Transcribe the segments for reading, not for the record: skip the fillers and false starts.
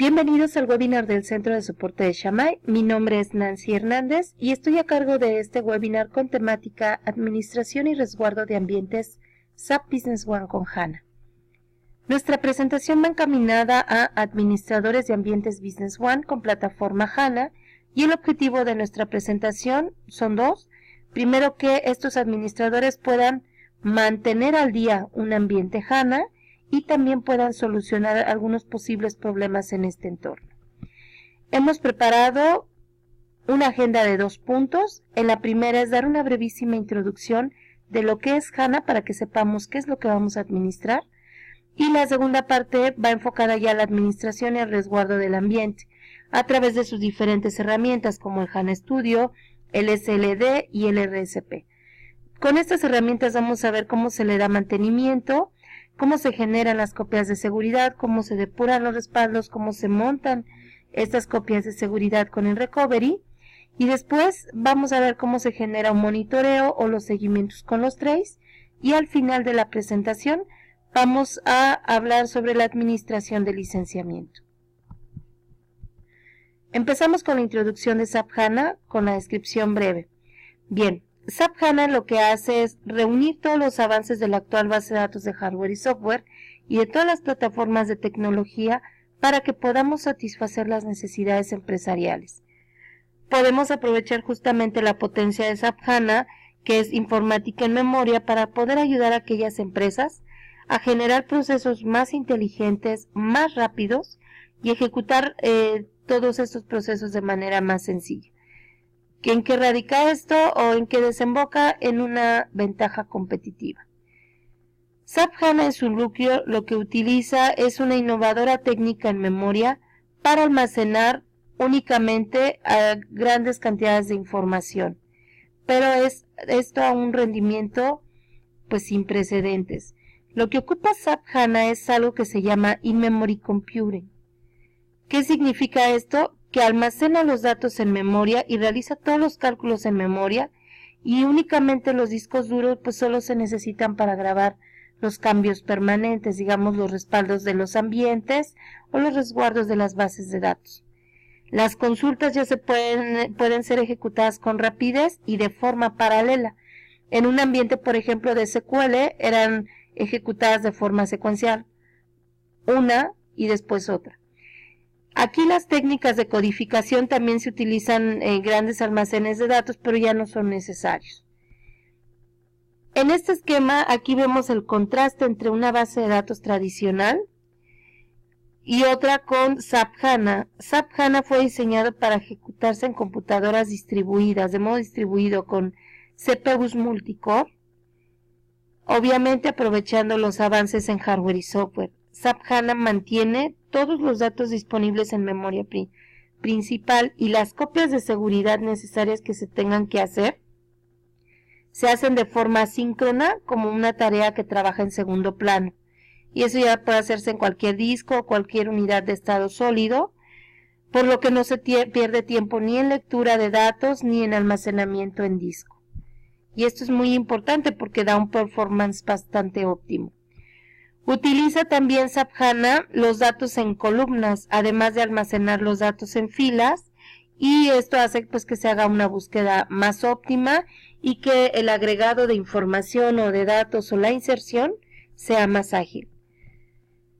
Bienvenidos al webinar del Centro de Soporte de Shamay. Mi nombre es Nancy Hernández y estoy a cargo de este webinar con temática Administración y Resguardo de Ambientes SAP Business One con HANA. Nuestra presentación va encaminada a administradores de ambientes Business One con plataforma HANA y el objetivo de nuestra presentación son dos. Primero, que estos administradores puedan mantener al día un ambiente HANA y también puedan solucionar algunos posibles problemas en este entorno. Hemos preparado una agenda de 2 puntos. En la primera es dar una brevísima introducción de lo que es HANA para que sepamos qué es lo que vamos a administrar. Y la segunda parte va enfocada ya a la administración y el resguardo del ambiente a través de sus diferentes herramientas como el HANA Studio, el SLD y el RSP. Con estas herramientas vamos a ver cómo se le da mantenimiento, cómo se generan las copias de seguridad, cómo se depuran los respaldos, cómo se montan estas copias de seguridad con el recovery, y después vamos a ver cómo se genera un monitoreo o los seguimientos con los trace, y al final de la presentación vamos a hablar sobre la administración de licenciamiento. Empezamos con la introducción de SAP HANA con la descripción breve. Bien, SAP HANA lo que hace es reunir todos los avances de la actual base de datos de hardware y software y de todas las plataformas de tecnología para que podamos satisfacer las necesidades empresariales. Podemos aprovechar justamente la potencia de SAP HANA, que es informática en memoria, para poder ayudar a aquellas empresas a generar procesos más inteligentes, más rápidos y ejecutar todos estos procesos de manera más sencilla. ¿En qué radica esto o en qué desemboca? En una ventaja competitiva. SAP HANA en su núcleo lo que utiliza es una innovadora técnica en memoria para almacenar únicamente a grandes cantidades de información, pero es esto a un rendimiento pues sin precedentes. Lo que ocupa SAP HANA es algo que se llama In-Memory Computing. ¿Qué significa esto? Que almacena los datos en memoria y realiza todos los cálculos en memoria, y únicamente los discos duros pues solo se necesitan para grabar los cambios permanentes, digamos los respaldos de los ambientes o los resguardos de las bases de datos. Las consultas ya se pueden ser ejecutadas con rapidez y de forma paralela. En un ambiente, por ejemplo, de SQL, eran ejecutadas de forma secuencial, una y después otra. Aquí las técnicas de codificación también se utilizan en grandes almacenes de datos, pero ya no son necesarios. En este esquema aquí vemos el contraste entre una base de datos tradicional y otra con SAP HANA. SAP HANA fue diseñado para ejecutarse en computadoras distribuidas, de modo distribuido con CPUs multicore, obviamente aprovechando los avances en hardware y software. SAP HANA mantiene todos los datos disponibles en memoria principal y las copias de seguridad necesarias que se tengan que hacer se hacen de forma asíncrona, como una tarea que trabaja en segundo plano, y eso ya puede hacerse en cualquier disco o cualquier unidad de estado sólido, por lo que no se pierde tiempo ni en lectura de datos ni en almacenamiento en disco. Y esto es muy importante porque da un performance bastante óptimo. Utiliza también SAP HANA los datos en columnas, además de almacenar los datos en filas, y esto hace pues que se haga una búsqueda más óptima y que el agregado de información o de datos o la inserción sea más ágil.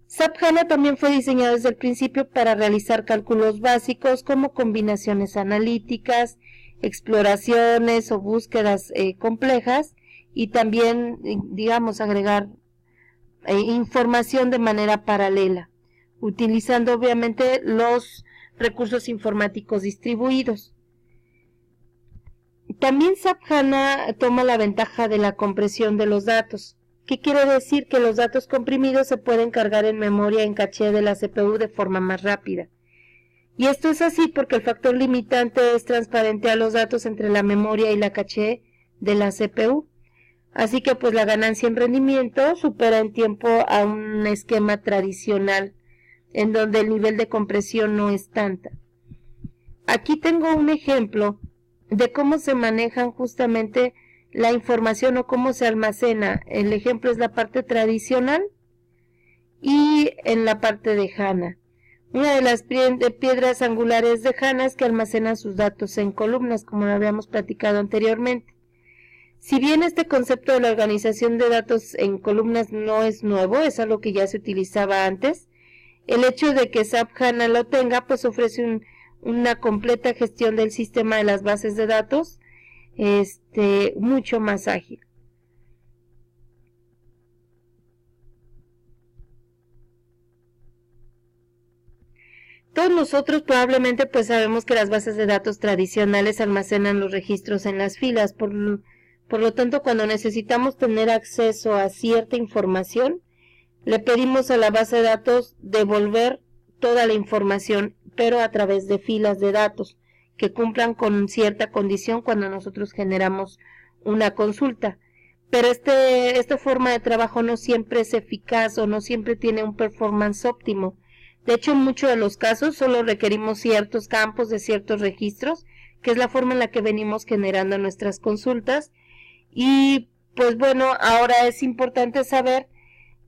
SAP HANA también fue diseñado desde el principio para realizar cálculos básicos como combinaciones analíticas, exploraciones o búsquedas complejas, y también, digamos, agregar información de manera paralela, utilizando obviamente los recursos informáticos distribuidos. También SAP HANA toma la ventaja de la compresión de los datos. ¿Qué quiere decir? Que los datos comprimidos se pueden cargar en memoria en caché de la CPU de forma más rápida. Y esto es así porque el factor limitante es transparente a los datos entre la memoria y la caché de la CPU. Así que pues la ganancia en rendimiento supera en tiempo a un esquema tradicional en donde el nivel de compresión no es tanta. Aquí tengo un ejemplo de cómo se manejan justamente la información o cómo se almacena. El ejemplo es la parte tradicional y en la parte de HANA. Una de las piedras angulares de HANA es que almacena sus datos en columnas, como lo habíamos platicado anteriormente. Si bien este concepto de la organización de datos en columnas no es nuevo, es algo que ya se utilizaba antes, el hecho de que SAP HANA lo tenga, pues ofrece una completa gestión del sistema de las bases de datos, mucho más ágil. Todos nosotros probablemente pues sabemos que las bases de datos tradicionales almacenan los registros en las filas, por lo tanto cuando necesitamos tener acceso a cierta información, le pedimos a la base de datos devolver toda la información, pero a través de filas de datos que cumplan con cierta condición cuando nosotros generamos una consulta. Pero esta forma de trabajo no siempre es eficaz o no siempre tiene un performance óptimo. De hecho, en muchos de los casos solo requerimos ciertos campos de ciertos registros, que es la forma en la que venimos generando nuestras consultas. Y pues bueno, ahora es importante saber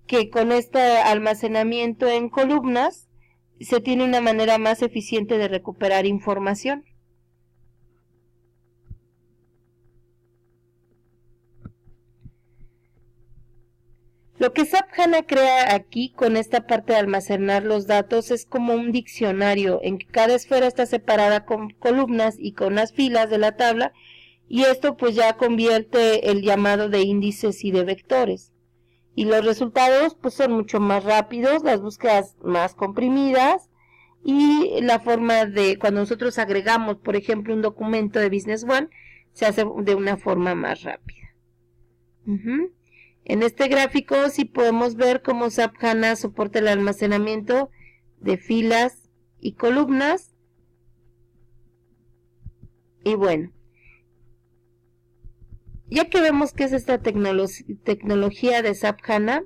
que con este almacenamiento en columnas se tiene una manera más eficiente de recuperar información. Lo que SAP HANA crea aquí con esta parte de almacenar los datos es como un diccionario en que cada esfera está separada con columnas y con las filas de la tabla, y esto pues ya convierte el llamado de índices y de vectores. Y los resultados pues son mucho más rápidos, las búsquedas más comprimidas, y la forma de cuando nosotros agregamos, por ejemplo, un documento de Business One, se hace de una forma más rápida. En este gráfico sí podemos ver cómo SAP HANA soporta el almacenamiento de filas y columnas. Y bueno, ya que vemos qué es esta tecnología de SAP HANA,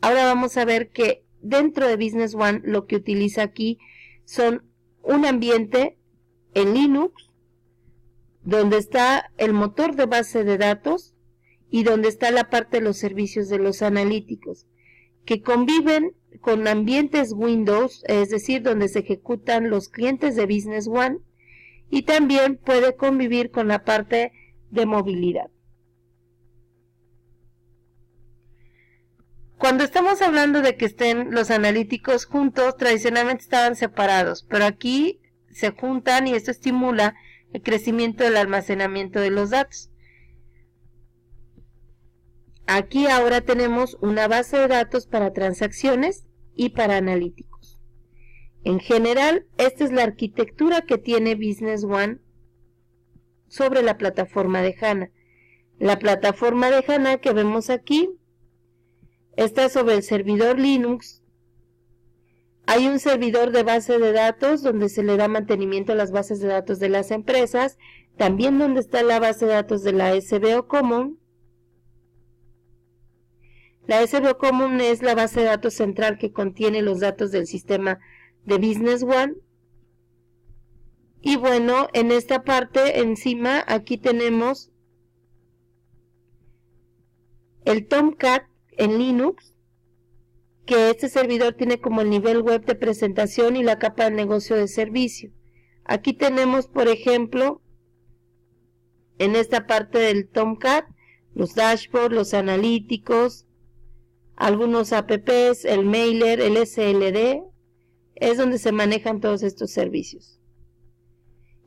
ahora vamos a ver que dentro de Business One lo que utiliza aquí son un ambiente en Linux, donde está el motor de base de datos, y donde está la parte de los servicios de los analíticos, que conviven con ambientes Windows, es decir, donde se ejecutan los clientes de Business One, y también puede convivir con la parte de movilidad. Cuando estamos hablando de que estén los analíticos juntos, tradicionalmente estaban separados, pero aquí se juntan y esto estimula el crecimiento del almacenamiento de los datos. Aquí ahora tenemos una base de datos para transacciones y para analíticos. En general, esta es la arquitectura que tiene Business One sobre la plataforma de HANA. La plataforma de HANA que vemos aquí está sobre el servidor Linux. Hay un servidor de base de datos donde se le da mantenimiento a las bases de datos de las empresas, también donde está la base de datos de la SBO Common. La SBO Common es la base de datos central que contiene los datos del sistema de Business One. Y bueno, en esta parte encima aquí tenemos el Tomcat en Linux, que este servidor tiene como el nivel web de presentación y la capa de negocio de servicio. Aquí tenemos, por ejemplo, en esta parte del Tomcat, los dashboards, los analíticos, algunos apps, el mailer, el SLD, es donde se manejan todos estos servicios.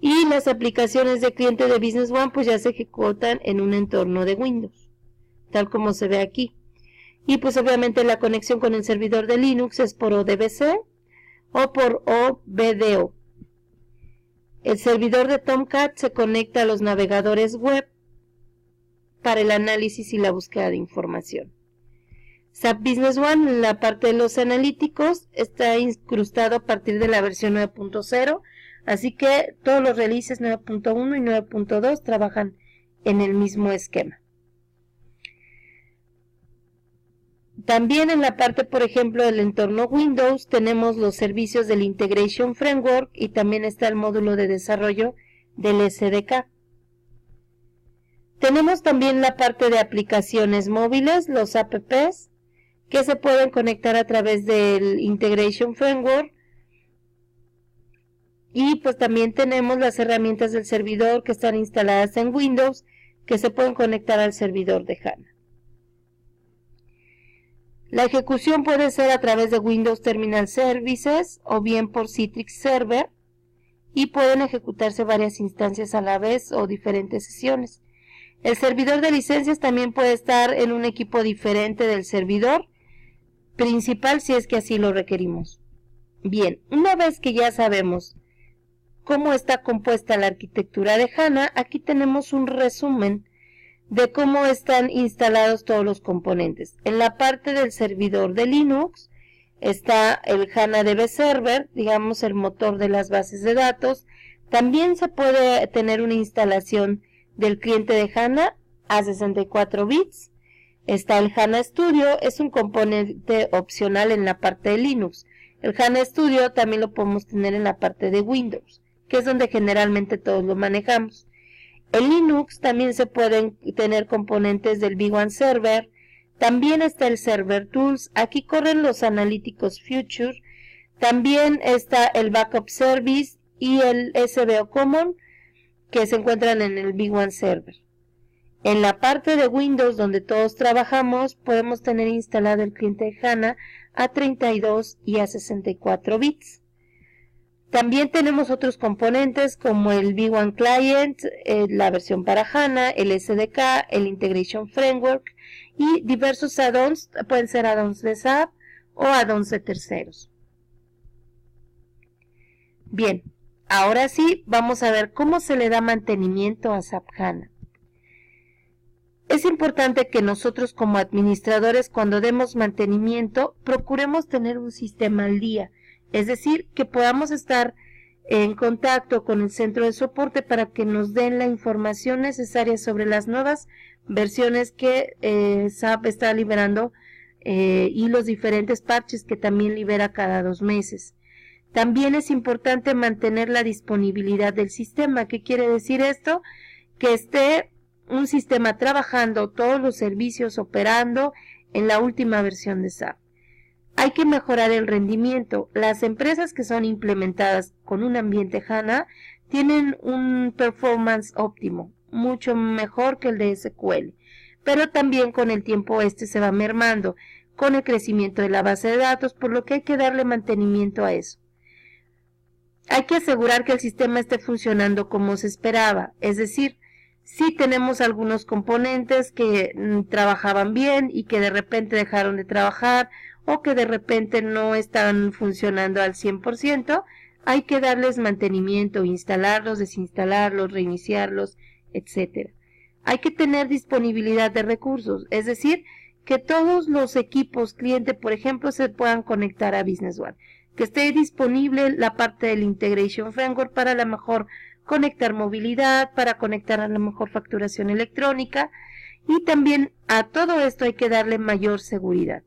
Y las aplicaciones de cliente de Business One pues ya se ejecutan en un entorno de Windows, tal como se ve aquí. Y pues obviamente la conexión con el servidor de Linux es por ODBC o por OBDO. El servidor de Tomcat se conecta a los navegadores web para el análisis y la búsqueda de información. SAP Business One, en la parte de los analíticos, está incrustado a partir de la versión 9.0, así que todos los releases 9.1 y 9.2 trabajan en el mismo esquema. También en la parte, por ejemplo, del entorno Windows, tenemos los servicios del Integration Framework y también está el módulo de desarrollo del SDK. Tenemos también la parte de aplicaciones móviles, los apps, que se pueden conectar a través del Integration Framework Y pues también tenemos las herramientas del servidor que están instaladas en Windows, que se pueden conectar al servidor de HANA. La ejecución puede ser a través de Windows Terminal Services o bien por Citrix Server, y pueden ejecutarse varias instancias a la vez o diferentes sesiones. El servidor de licencias también puede estar en un equipo diferente del servidor principal si es que así lo requerimos. Bien, una vez que ya sabemos cómo está compuesta la arquitectura de HANA, aquí tenemos un resumen de cómo están instalados todos los componentes. En la parte del servidor de Linux está el HANA DB Server, digamos el motor de las bases de datos. También se puede tener una instalación del cliente de HANA a 64 bits. Está el HANA Studio, es un componente opcional en la parte de Linux. El HANA Studio también lo podemos tener en la parte de Windows, que es donde generalmente todos lo manejamos. En Linux también se pueden tener componentes del V1 Server. También está el Server Tools, aquí corren los analíticos Future. También está el Backup Service y el SBO Common, que se encuentran en el V1 Server. En la parte de Windows, donde todos trabajamos, podemos tener instalado el cliente de HANA a 32 y a 64 bits. También tenemos otros componentes como el V1 Client, la versión para HANA, el SDK, el Integration Framework y diversos add-ons, pueden ser add-ons de SAP o add-ons de terceros. Bien, ahora sí vamos a ver cómo se le da mantenimiento a SAP HANA. Es importante que nosotros como administradores, cuando demos mantenimiento, procuremos tener un sistema al día. Es decir, que podamos estar en contacto con el centro de soporte para que nos den la información necesaria sobre las nuevas versiones que SAP está liberando y los diferentes parches que también libera cada 2 meses. También es importante mantener la disponibilidad del sistema. ¿Qué quiere decir esto? Que esté un sistema trabajando, todos los servicios operando en la última versión de SAP. Hay que mejorar el rendimiento. Las empresas que son implementadas con un ambiente HANA tienen un performance óptimo, mucho mejor que el de SQL, pero también con el tiempo se va mermando con el crecimiento de la base de datos, por lo que hay que darle mantenimiento a eso. Hay que asegurar que el sistema esté funcionando como se esperaba, es decir, si tenemos algunos componentes que trabajaban bien y que de repente dejaron de trabajar o que de repente no están funcionando al 100%, hay que darles mantenimiento, instalarlos, desinstalarlos, reiniciarlos, etc. Hay que tener disponibilidad de recursos, es decir, que todos los equipos cliente, por ejemplo, se puedan conectar a Business One, que esté disponible la parte del Integration Framework para la mejor conectar movilidad, para conectar a la mejor facturación electrónica, y también a todo esto hay que darle mayor seguridad.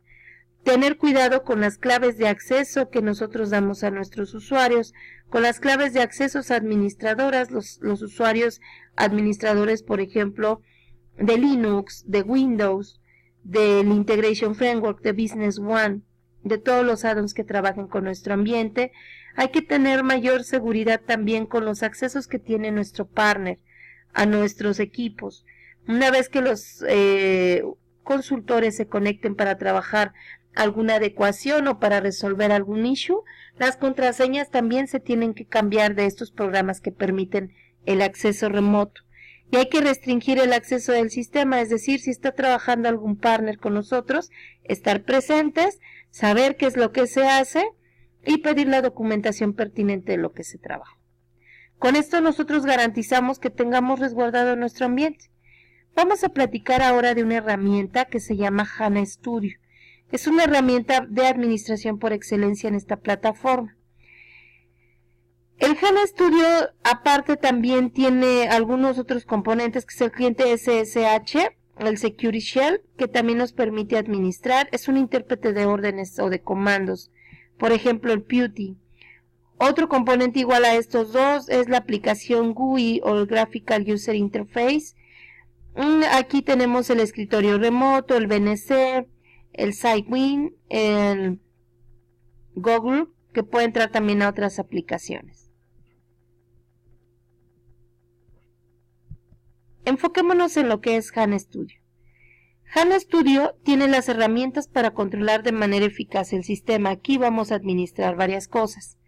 Tener cuidado con las claves de acceso que nosotros damos a nuestros usuarios, con las claves de accesos administradoras, los usuarios administradores, por ejemplo, de Linux, de Windows, del Integration Framework, de Business One, de todos los add-ons que trabajen con nuestro ambiente. Hay que tener mayor seguridad también con los accesos que tiene nuestro partner a nuestros equipos. Una vez que los consultores se conecten para trabajar alguna adecuación o para resolver algún issue, las contraseñas también se tienen que cambiar de estos programas que permiten el acceso remoto. Y hay que restringir el acceso del sistema, es decir, si está trabajando algún partner con nosotros, estar presentes, saber qué es lo que se hace y pedir la documentación pertinente de lo que se trabaja. Con esto nosotros garantizamos que tengamos resguardado nuestro ambiente. Vamos a platicar ahora de una herramienta que se llama HANA Studio. Es una herramienta de administración por excelencia en esta plataforma. El HANA Studio aparte también tiene algunos otros componentes, que es el cliente SSH, el Security Shell, que también nos permite administrar. Es un intérprete de órdenes o de comandos. Por ejemplo, el PuTTY. Otro componente igual a estos dos es la aplicación GUI o el Graphical User Interface. Aquí tenemos el escritorio remoto, el VNC, el SiteWin, el Google, que puede entrar también a otras aplicaciones. Enfoquémonos en lo que es HANA Studio. HANA Studio tiene las herramientas para controlar de manera eficaz el sistema. Aquí vamos a administrar varias cosas,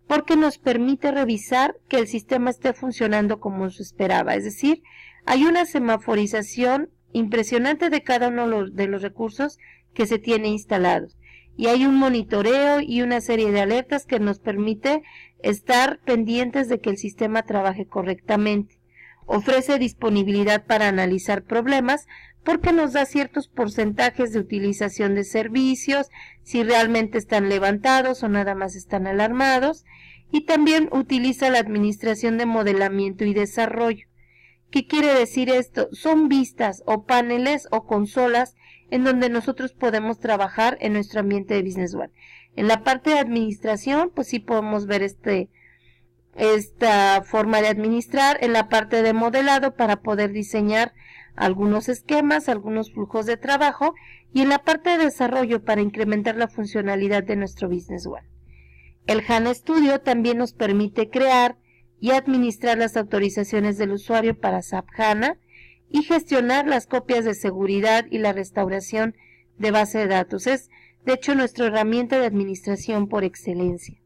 porque nos permite revisar que el sistema esté funcionando como se esperaba. Es decir, hay una semaforización impresionante de cada uno de los recursos que se tiene instalados. Y hay un monitoreo y una serie de alertas que nos permite estar pendientes de que el sistema trabaje correctamente. Ofrece disponibilidad para analizar problemas porque nos da ciertos porcentajes de utilización de servicios, si realmente están levantados o nada más están alarmados, y también utiliza la administración de modelamiento y desarrollo. ¿Qué quiere decir esto? Son vistas o paneles o consolas en donde nosotros podemos trabajar en nuestro ambiente de Business One. En la parte de administración, pues sí podemos ver esta forma de administrar. En la parte de modelado, para poder diseñar algunos esquemas, algunos flujos de trabajo, y en la parte de desarrollo para incrementar la funcionalidad de nuestro Business One. El HANA Studio también nos permite crear y administrar las autorizaciones del usuario para SAP HANA y gestionar las copias de seguridad y la restauración de base de datos. Es, de hecho, nuestra herramienta de administración por excelencia.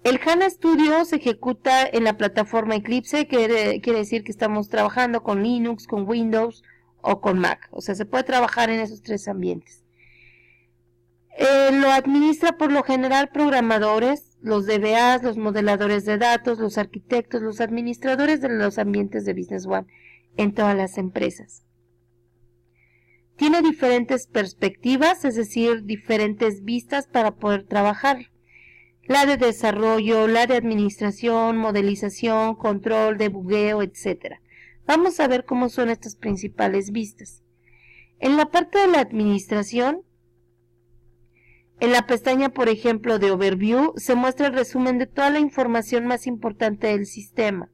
El HANA Studio se ejecuta en la plataforma Eclipse, que quiere decir que estamos trabajando con Linux, con Windows o con Mac. O sea, se puede trabajar en esos tres ambientes. Lo administra por lo general programadores, los DBAs, los modeladores de datos, los arquitectos, los administradores de los ambientes de Business One en todas las empresas. Tiene diferentes perspectivas, es decir, diferentes vistas para poder trabajar. La de desarrollo, la de administración, modelización, control, debugueo, etc. Vamos a ver cómo son estas principales vistas. En la parte de la administración, en la pestaña, por ejemplo, de Overview, se muestra el resumen de toda la información más importante del sistema,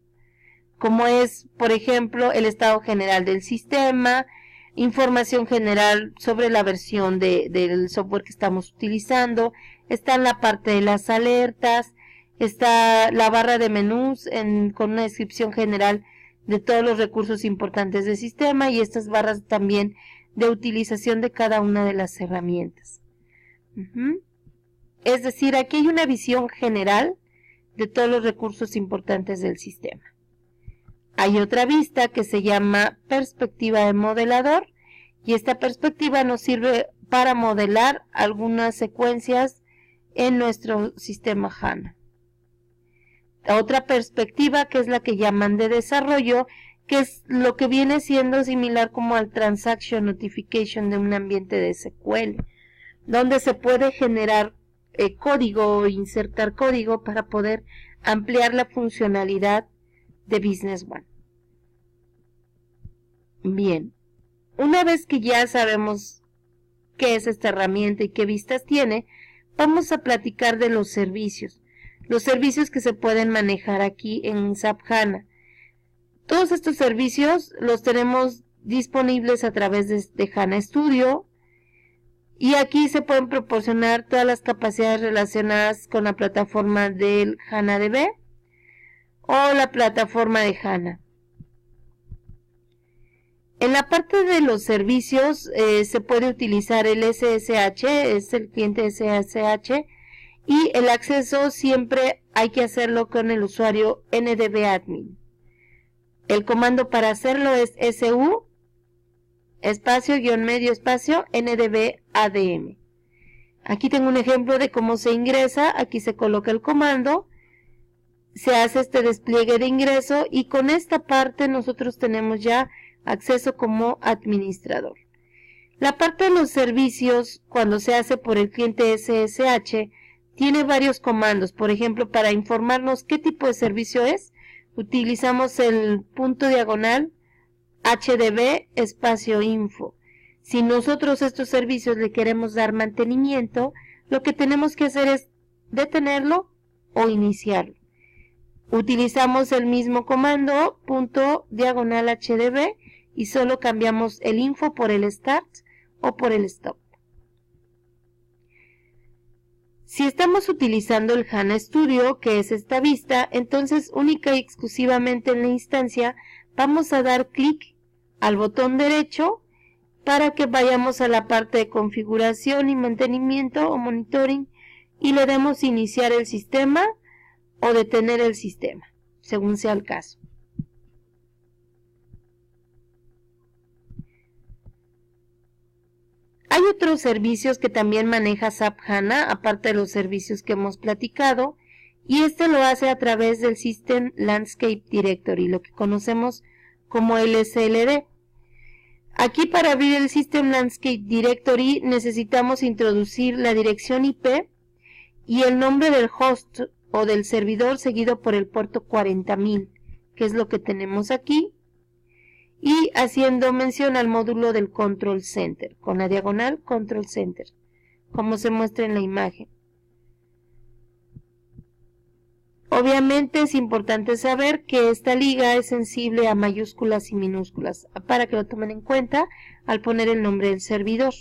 como es, por ejemplo, el estado general del sistema, información general sobre la versión del software que estamos utilizando, está en la parte de las alertas, está la barra de menús con una descripción general de todos los recursos importantes del sistema y estas barras también de utilización de cada una de las herramientas. Es decir, aquí hay una visión general de todos los recursos importantes del sistema. Hay otra vista que se llama perspectiva de modelador y esta perspectiva nos sirve para modelar algunas secuencias en nuestro sistema HANA. Otra perspectiva, que es la que llaman de desarrollo, que es lo que viene siendo similar como al Transaction Notification de un ambiente de SQL, donde se puede generar código o insertar código para poder ampliar la funcionalidad de Business One. Bien, una vez que ya sabemos qué es esta herramienta y qué vistas tiene, vamos a platicar de los servicios que se pueden manejar aquí en SAP HANA. Todos estos servicios los tenemos disponibles a través de HANA Studio y aquí se pueden proporcionar todas las capacidades relacionadas con la plataforma del HANADB o la plataforma de HANA. En la parte de los servicios se puede utilizar el SSH, es el cliente SSH, y el acceso siempre hay que hacerlo con el usuario ndbadmin. El comando para hacerlo es su espacio guión medio espacio ndbadm. Aquí tengo un ejemplo de cómo se ingresa. Aquí se coloca el comando, se hace este despliegue de ingreso y con esta parte nosotros tenemos ya acceso como administrador. La parte de los servicios, cuando se hace por el cliente SSH, tiene varios comandos. Por ejemplo, para informarnos qué tipo de servicio es, utilizamos el // hdb espacio info. Si nosotros estos servicios le queremos dar mantenimiento, lo que tenemos que hacer es detenerlo o iniciarlo. Utilizamos el mismo comando // hdb y solo cambiamos el info por el start o por el stop. Si estamos utilizando el HANA Studio, que es esta vista, entonces única y exclusivamente en la instancia vamos a dar clic al botón derecho para que vayamos a la parte de configuración y mantenimiento o monitoring y le demos iniciar el sistema o detener el sistema, según sea el caso. Hay otros servicios que también maneja SAP HANA, aparte de los servicios que hemos platicado, y este lo hace a través del System Landscape Directory, lo que conocemos como LSLD. Aquí, para abrir el System Landscape Directory, necesitamos introducir la dirección IP y el nombre del host o del servidor seguido por el puerto 40.000, que es lo que tenemos aquí, y haciendo mención al módulo del Control Center, con la diagonal Control Center, como se muestra en la imagen. Obviamente es importante saber que esta liga es sensible a mayúsculas y minúsculas, para que lo tomen en cuenta al poner el nombre del servidor.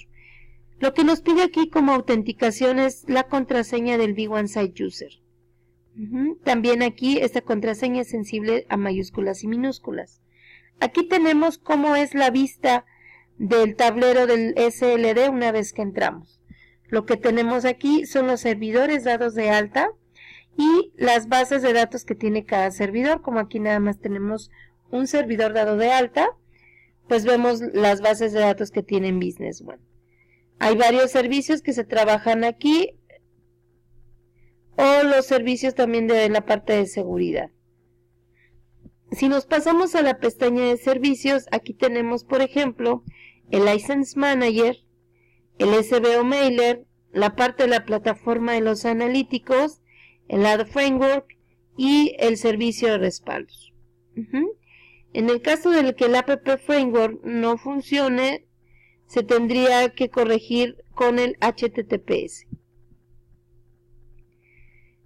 Lo que nos pide aquí como autenticación es la contraseña del V1 Site User. También aquí esta contraseña es sensible a mayúsculas y minúsculas. Aquí tenemos cómo es la vista del tablero del SLD una vez que entramos. Lo que tenemos aquí son los servidores dados de alta y las bases de datos que tiene cada servidor. Como aquí nada más tenemos un servidor dado de alta, pues vemos las bases de datos que tienen Business One. Hay varios servicios que se trabajan aquí, o los servicios también de la parte de seguridad. Si nos pasamos a la pestaña de servicios, aquí tenemos, por ejemplo, el License Manager, el SBO Mailer, la parte de la plataforma de los analíticos, el Ad Framework y el servicio de respaldos. En el caso de que el App Framework no funcione, se tendría que corregir con el HTTPS.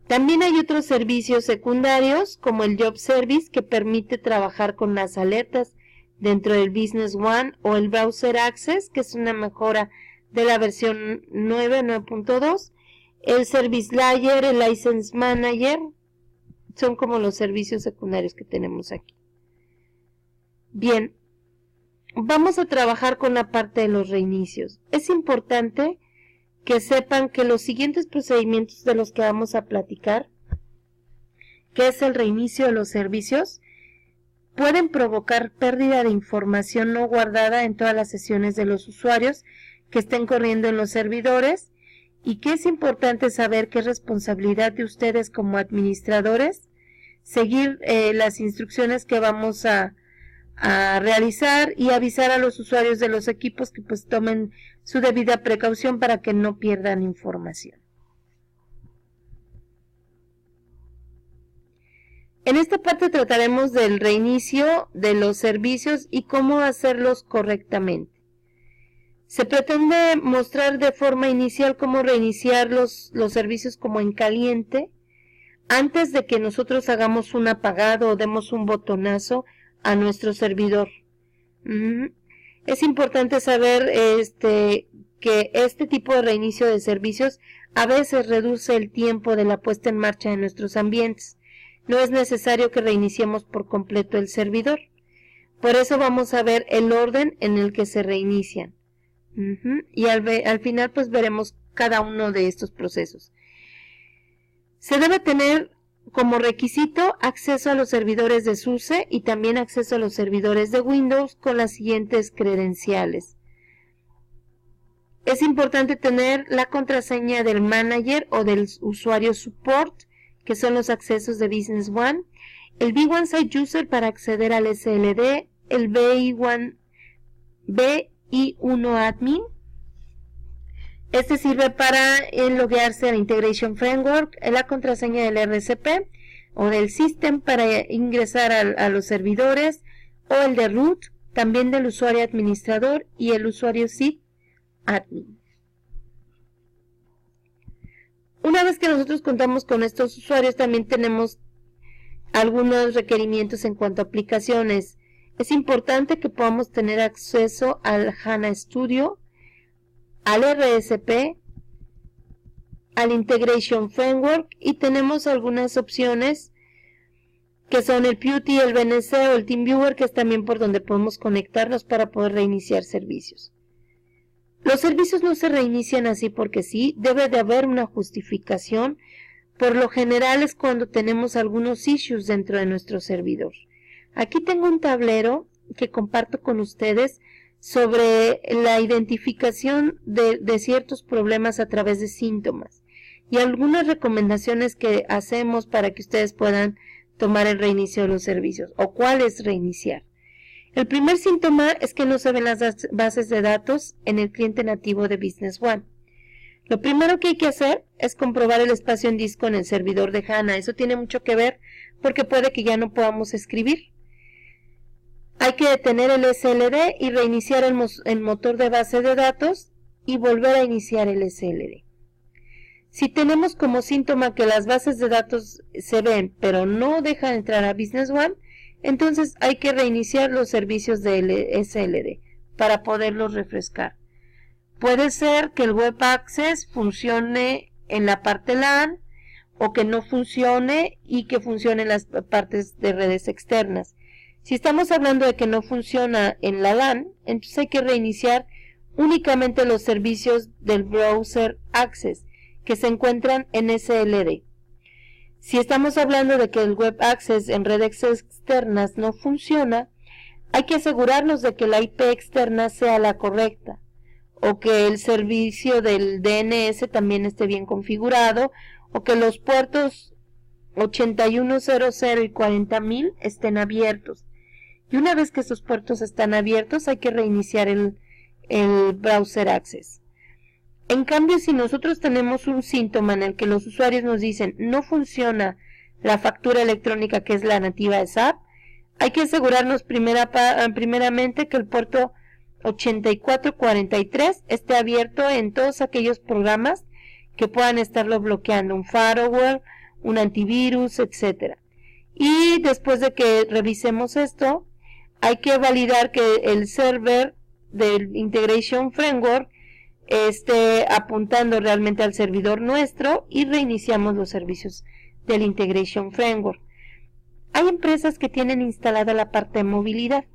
También hay otros servicios secundarios, como el Job Service, que permite trabajar con las alertas dentro del Business One, o el Browser Access, que es una mejora de la versión 9.2, el Service Layer, el License Manager, son como los servicios secundarios que tenemos aquí. Bien, vamos a trabajar con la parte de los reinicios. Es importante que sepan que los siguientes procedimientos de los que vamos a platicar, que es el reinicio de los servicios, pueden provocar pérdida de información no guardada en todas las sesiones de los usuarios que estén corriendo en los servidores, y que es importante saber que es responsabilidad de ustedes como administradores seguir las instrucciones que vamos a realizar y avisar a los usuarios de los equipos que pues tomen su debida precaución para que no pierdan información. En esta parte trataremos del reinicio de los servicios y cómo hacerlos correctamente. Se pretende mostrar de forma inicial cómo reiniciar los servicios como en caliente, antes de que nosotros hagamos un apagado o demos un botonazo a nuestro servidor. Es importante saber que este tipo de reinicio de servicios a veces reduce el tiempo de la puesta en marcha de nuestros ambientes. No es necesario que reiniciemos por completo el servidor. Por eso vamos a ver el orden en el que se reinician. Y al final pues veremos cada uno de estos procesos. Se debe tener como requisito acceso a los servidores de SUSE y también acceso a los servidores de Windows con las siguientes credenciales. Es importante tener la contraseña del manager o del usuario support, que son los accesos de Business One, el V1 Site User para acceder al SLD, el BI1 Admin. Este sirve para loguearse a la Integration Framework, la contraseña del RCP o del System para ingresar a los servidores, o el de root, también del usuario administrador, y el usuario SID admin. Una vez que nosotros contamos con estos usuarios, también tenemos algunos requerimientos en cuanto a aplicaciones. Es importante que podamos tener acceso al HANA Studio, al RSP, al Integration Framework, y tenemos algunas opciones que son el PuTTY, el VNC o el TeamViewer, que es también por donde podemos conectarnos para poder reiniciar servicios. Los servicios no se reinician así porque sí, debe de haber una justificación. Por lo general es cuando tenemos algunos issues dentro de nuestro servidor. Aquí tengo un tablero que comparto con ustedes sobre la identificación de ciertos problemas a través de síntomas y algunas recomendaciones que hacemos para que ustedes puedan tomar el reinicio de los servicios o cuál es reiniciar. El primer síntoma es que no se ven las bases de datos en el cliente nativo de Business One. Lo primero que hay que hacer es comprobar el espacio en disco en el servidor de HANA. Eso tiene mucho que ver porque puede que ya no podamos escribir. Hay que detener el SLD y reiniciar el motor de base de datos y volver a iniciar el SLD. Si tenemos como síntoma que las bases de datos se ven pero no dejan entrar a Business One, entonces hay que reiniciar los servicios del SLD para poderlos refrescar. Puede ser que el Web Access funcione en la parte LAN o que no funcione y que funcione en las partes de redes externas. Si estamos hablando de que no funciona en la LAN, entonces hay que reiniciar únicamente los servicios del Browser Access que se encuentran en SLD. Si estamos hablando de que el Web Access en redes externas no funciona, hay que asegurarnos de que la IP externa sea la correcta o que el servicio del DNS también esté bien configurado o que los puertos 8100 y 40000 estén abiertos. Y una vez que esos puertos están abiertos, hay que reiniciar el Browser Access. En cambio, si nosotros tenemos un síntoma en el que los usuarios nos dicen no funciona la factura electrónica que es la nativa de SAP, hay que asegurarnos primeramente que el puerto 8443 esté abierto en todos aquellos programas que puedan estarlo bloqueando, un firewall, un antivirus, etc. Y después de que revisemos esto, hay que validar que el server del Integration Framework esté apuntando realmente al servidor nuestro y reiniciamos los servicios del Integration Framework. Hay empresas que tienen instalada la parte de movilidad.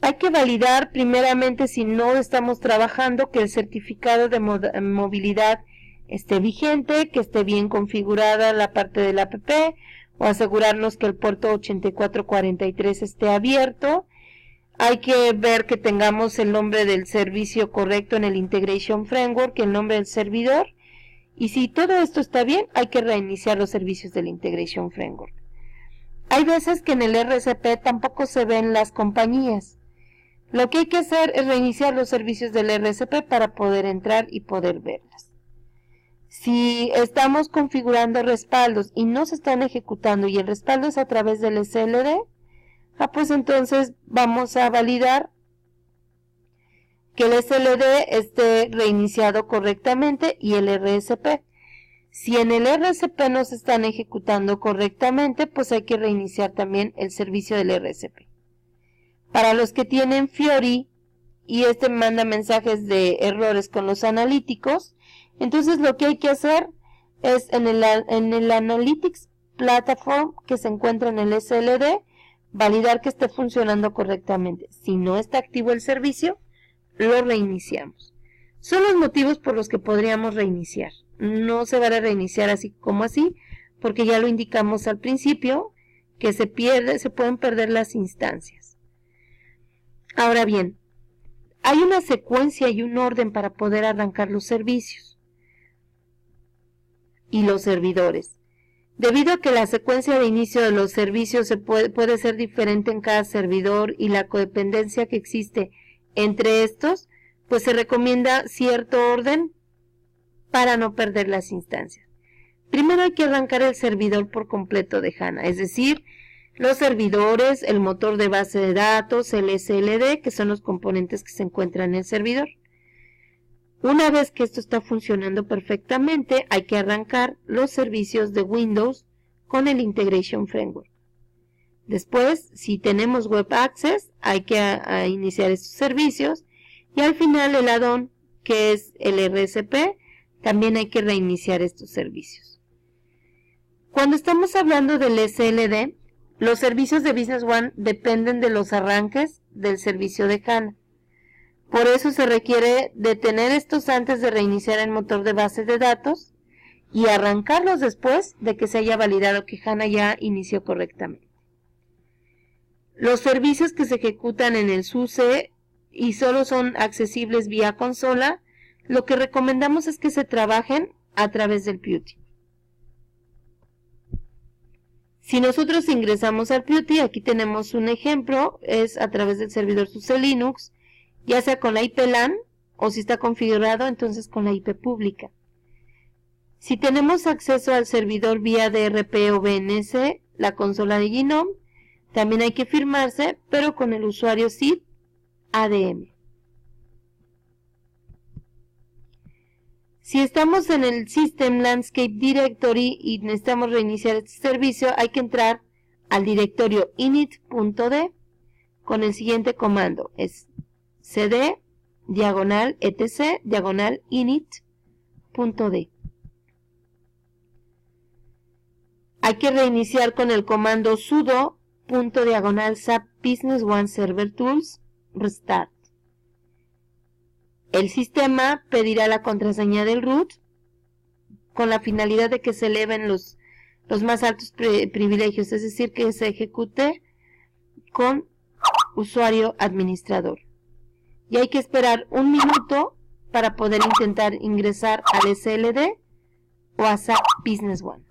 Hay que validar primeramente, si no estamos trabajando, que el certificado de movilidad esté vigente, que esté bien configurada la parte del app, o asegurarnos que el puerto 8443 esté abierto. Hay que ver que tengamos el nombre del servicio correcto en el Integration Framework, el nombre del servidor, y si todo esto está bien, hay que reiniciar los servicios del Integration Framework. Hay veces que en el RCP tampoco se ven las compañías. Lo que hay que hacer es reiniciar los servicios del RCP para poder entrar y poder verlas. Si estamos configurando respaldos y no se están ejecutando y el respaldo es a través del SLD, pues entonces vamos a validar que el SLD esté reiniciado correctamente y el RSP. Si en el RSP no se están ejecutando correctamente, pues hay que reiniciar también el servicio del RSP. Para los que tienen Fiori y manda mensajes de errores con los analíticos, entonces lo que hay que hacer es en el Analytics Platform que se encuentra en el SLD, validar que esté funcionando correctamente. Si no está activo el servicio, lo reiniciamos. Son los motivos por los que podríamos reiniciar. No se va a reiniciar así como así, porque ya lo indicamos al principio, que se pueden perder las instancias. Ahora bien, hay una secuencia y un orden para poder arrancar los servicios y los servidores. Debido a que la secuencia de inicio de los servicios puede ser diferente en cada servidor y la codependencia que existe entre estos, pues se recomienda cierto orden para no perder las instancias. Primero hay que arrancar el servidor por completo de HANA, es decir, los servidores, el motor de base de datos, el SLD, que son los componentes que se encuentran en el servidor. Una vez que esto está funcionando perfectamente, hay que arrancar los servicios de Windows con el Integration Framework. Después, si tenemos Web Access, hay que iniciar estos servicios. Y al final el add-on, que es el RSP, también hay que reiniciar estos servicios. Cuando estamos hablando del SLD, los servicios de Business One dependen de los arranques del servicio de HANA. Por eso se requiere detener estos antes de reiniciar el motor de bases de datos y arrancarlos después de que se haya validado que HANA ya inició correctamente. Los servicios que se ejecutan en el SUSE y solo son accesibles vía consola, lo que recomendamos es que se trabajen a través del PuTTY. Si nosotros ingresamos al PuTTY, aquí tenemos un ejemplo, es a través del servidor SUSE Linux, ya sea con la IP LAN o si está configurado entonces con la IP pública. Si tenemos acceso al servidor vía DRP o BNS, la consola de GNOME, también hay que firmarse, pero con el usuario SID ADM. Si estamos en el System Landscape Directory y necesitamos reiniciar este servicio, hay que entrar al directorio init.d con el siguiente comando, es cd /etc /init.d. Hay que reiniciar con el comando sudo /SAP Business One Server Tools restart. El sistema pedirá la contraseña del root con la finalidad de que se eleven los más altos privilegios, es decir, que se ejecute con usuario administrador. Y hay que esperar un minuto para poder intentar ingresar al SLD o a SAP Business One.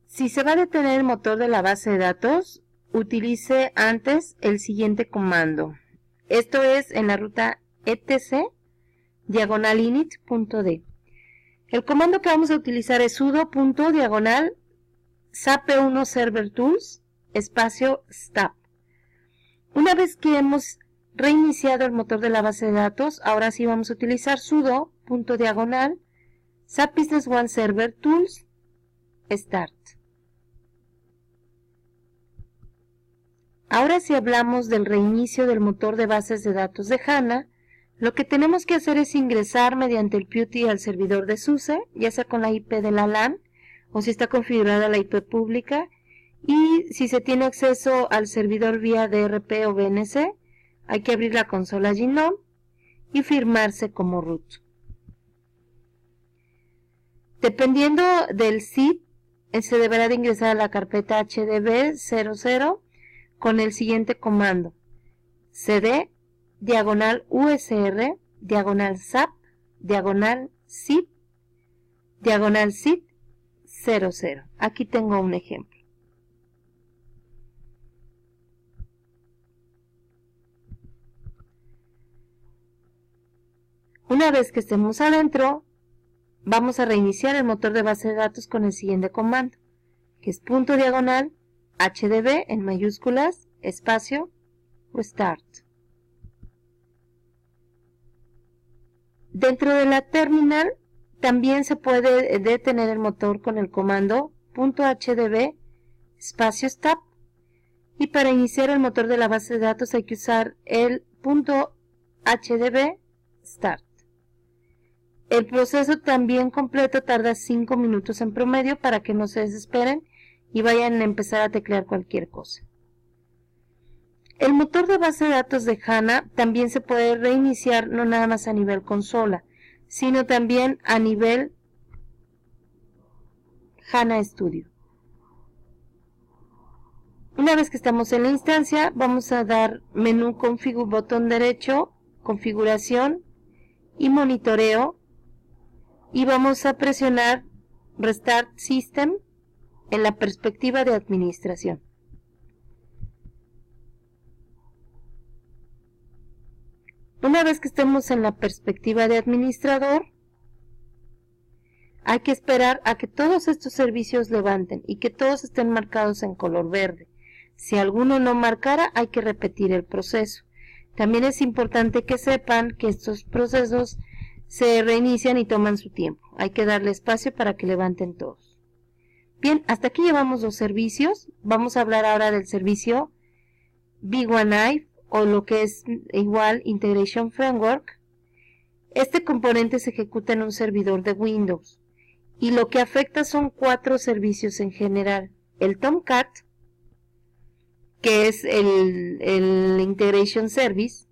Si se va a detener el motor de la base de datos, utilice antes el siguiente comando. Esto es en la ruta etc /init.d. El comando que vamos a utilizar es sudo /SAP1 Server Tools /stop. Una vez que hemos reiniciado el motor de la base de datos, ahora sí vamos a utilizar sudo /SAP Business One Server Tools start. Ahora si hablamos del reinicio del motor de bases de datos de HANA, lo que tenemos que hacer es ingresar mediante el PuTTY al servidor de SUSE, ya sea con la IP de la LAN o si está configurada la IP pública, y si se tiene acceso al servidor vía DRP o BNC, hay que abrir la consola GNOME y firmarse como root. Dependiendo del SID, se deberá de ingresar a la carpeta HDB00 con el siguiente comando: cd /usr /sap /sid /sid 00. Aquí tengo un ejemplo. Una vez que estemos adentro, vamos a reiniciar el motor de base de datos con el siguiente comando, que es /HDB en mayúsculas, espacio, restart. Dentro de la terminal también se puede detener el motor con el comando .hdb espacio stop, y para iniciar el motor de la base de datos hay que usar el .hdb start. El proceso también completo tarda 5 minutos en promedio para que no se desesperen y vayan a empezar a teclear cualquier cosa. El motor de base de datos de HANA también se puede reiniciar no nada más a nivel consola, sino también a nivel HANA Studio. Una vez que estamos en la instancia, vamos a dar menú botón derecho, configuración y monitoreo, y vamos a presionar Restart System en la perspectiva de administración. Una vez que estemos en la perspectiva de administrador, hay que esperar a que todos estos servicios levanten y que todos estén marcados en color verde. Si alguno no marcara, hay que repetir el proceso. También es importante que sepan que estos procesos se reinician y toman su tiempo. Hay que darle espacio para que levanten todos. Bien, hasta aquí llevamos los servicios. Vamos a hablar ahora del servicio V1i, o lo que es igual Integration Framework. Este componente se ejecuta en un servidor de Windows y lo que afecta son 4 servicios en general. El Tomcat, que es el Integration Service,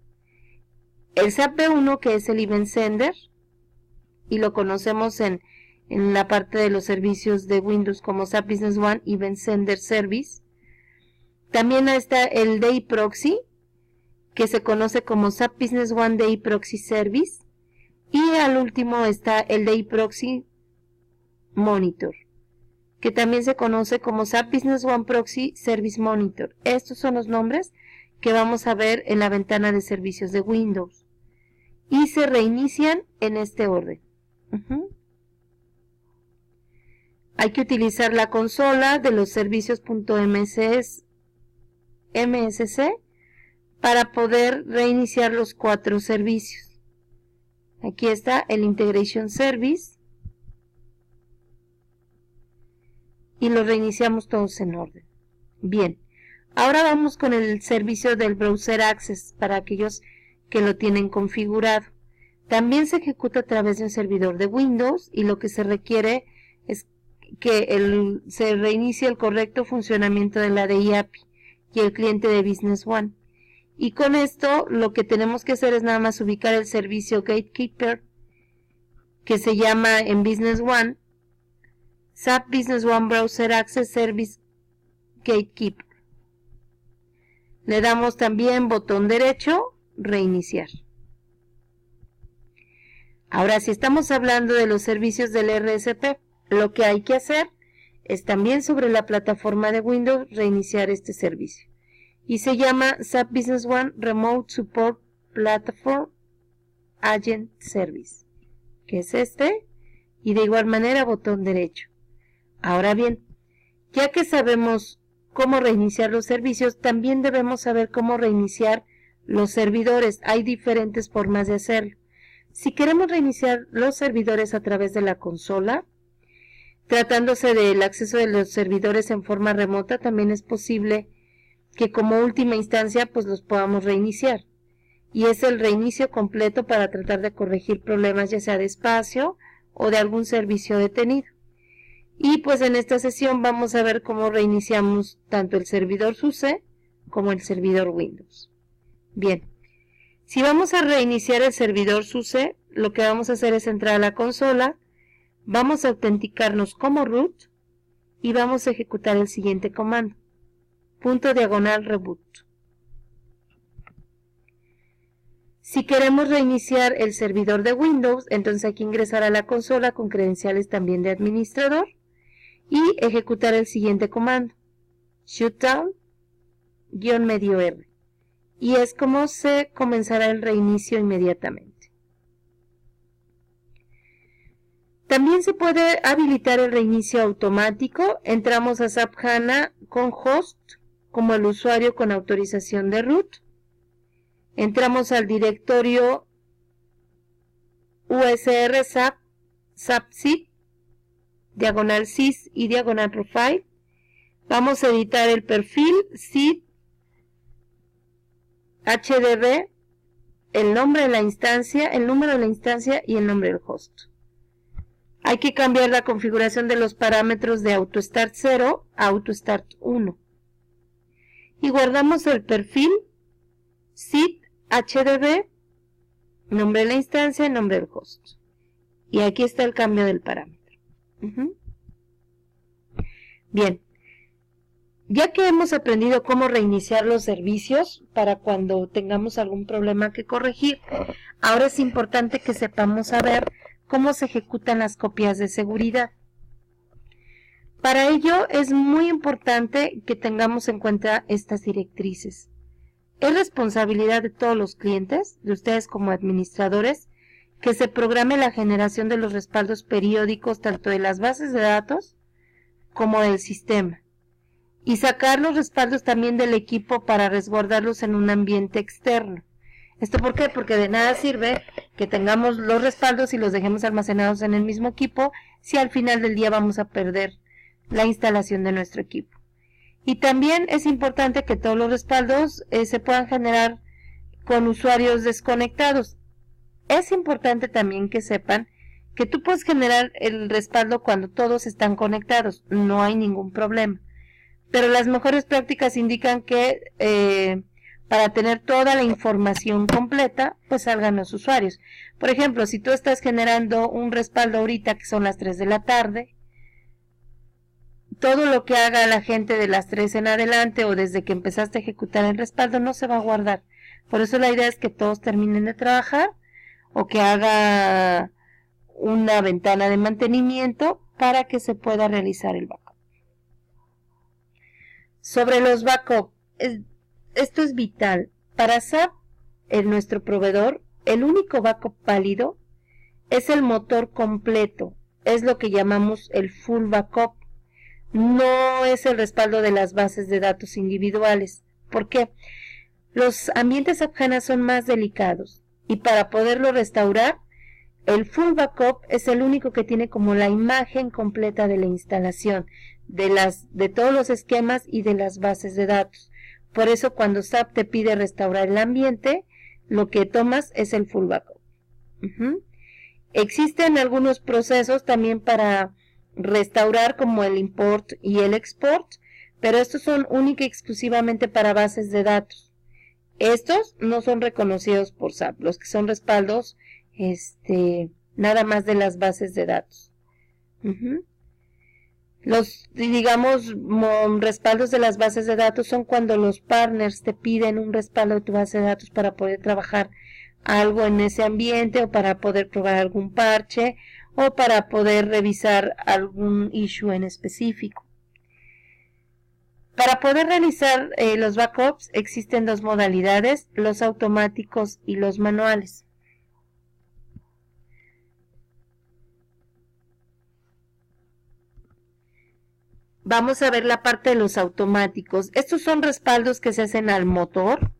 el SAP B1, que es el Event Sender, y lo conocemos en la parte de los servicios de Windows como SAP Business One Event Sender Service. También está el DI Proxy, que se conoce como SAP Business One DI Proxy Service, y al último está el DI Proxy Monitor, que también se conoce como SAP Business One Proxy Service Monitor. Estos son los nombres que vamos a ver en la ventana de servicios de Windows y se reinician en este orden. Hay que utilizar la consola de los servicios.msc para poder reiniciar los 4 servicios. Aquí está el Integration Service y los reiniciamos todos en orden. Bien, ahora vamos con el servicio del Browser Access para aquellos que lo tienen configurado. También se ejecuta a través de un servidor de Windows y lo que se requiere es que se reinicie el correcto funcionamiento de la ADI API y el cliente de Business One. Y con esto lo que tenemos que hacer es nada más ubicar el servicio Gatekeeper, que se llama en Business One SAP Business One Browser Access Service Gatekeeper. Le damos también botón derecho, reiniciar. Ahora, si estamos hablando de los servicios del RSP, lo que hay que hacer es también sobre la plataforma de Windows reiniciar este servicio. Y se llama SAP Business One Remote Support Platform Agent Service, que es este, y de igual manera botón derecho. Ahora bien, ya que sabemos cómo reiniciar los servicios, también debemos saber cómo reiniciar los servidores. Hay diferentes formas de hacerlo. Si queremos reiniciar los servidores a través de la consola, tratándose del acceso de los servidores en forma remota, también es posible que como última instancia pues los podamos reiniciar. Y es el reinicio completo para tratar de corregir problemas ya sea de espacio o de algún servicio detenido. Y pues en esta sesión vamos a ver cómo reiniciamos tanto el servidor SUSE como el servidor Windows. Bien, si vamos a reiniciar el servidor SUSE, lo que vamos a hacer es entrar a la consola, vamos a autenticarnos como root y vamos a ejecutar el siguiente comando, /reboot. Si queremos reiniciar el servidor de Windows, entonces hay que ingresar a la consola con credenciales también de administrador y ejecutar el siguiente comando, shutdown-R, y es como se comenzará el reinicio inmediatamente. También se puede habilitar el reinicio automático. Entramos a SAP HANA con host como el usuario con autorización de root. Entramos al directorio USR SAP, SAP-SID, /sys y /profile. Vamos a editar el perfil SID, HDB, el nombre de la instancia, el número de la instancia y el nombre del host. Hay que cambiar la configuración de los parámetros de AutoStart 0 a AutoStart 1. Y guardamos el perfil SID HDB, nombre de la instancia y nombre del host. Y aquí está el cambio del parámetro. Bien, ya que hemos aprendido cómo reiniciar los servicios para cuando tengamos algún problema que corregir, ahora es importante que sepamos saber cómo se ejecutan las copias de seguridad. Para ello es muy importante que tengamos en cuenta estas directrices. Es responsabilidad de todos los clientes, de ustedes como administradores, que se programe la generación de los respaldos periódicos tanto de las bases de datos como del sistema. Y sacar los respaldos también del equipo para resguardarlos en un ambiente externo. ¿Esto por qué? Porque de nada sirve que tengamos los respaldos y los dejemos almacenados en el mismo equipo si al final del día vamos a perder la instalación de nuestro equipo. Y también es importante que todos los respaldos se puedan generar con usuarios desconectados. Es importante también que sepan que tú puedes generar el respaldo cuando todos están conectados, no hay ningún problema. Pero las mejores prácticas indican que para tener toda la información completa, pues salgan los usuarios. Por ejemplo, si tú estás generando un respaldo ahorita que son las 3 de la tarde, todo lo que haga la gente de las 3 en adelante o desde que empezaste a ejecutar el respaldo no se va a guardar. Por eso la idea es que todos terminen de trabajar o que haga una ventana de mantenimiento para que se pueda realizar el backup. Sobre los backups, esto es vital. Para SAP, nuestro proveedor, el único backup válido es el motor completo. Es lo que llamamos el full backup. No es el respaldo de las bases de datos individuales. ¿Por qué? Los ambientes SAP HANA son más delicados y para poderlo restaurar, el full backup es el único que tiene como la imagen completa de la instalación, de todos los esquemas y de las bases de datos. Por eso cuando SAP te pide restaurar el ambiente, lo que tomas es el full backup. Existen algunos procesos también para restaurar como el import y el export, pero estos son única y exclusivamente para bases de datos. Estos no son reconocidos por SAP, los que son respaldos nada más de las bases de datos. Los, digamos, respaldos de las bases de datos son cuando los partners te piden un respaldo de tu base de datos para poder trabajar algo en ese ambiente o para poder probar algún parche o para poder revisar algún issue en específico. Para poder realizar los backups existen dos modalidades, los automáticos y los manuales. Vamos a ver la parte de los automáticos. Estos son respaldos que se hacen al motor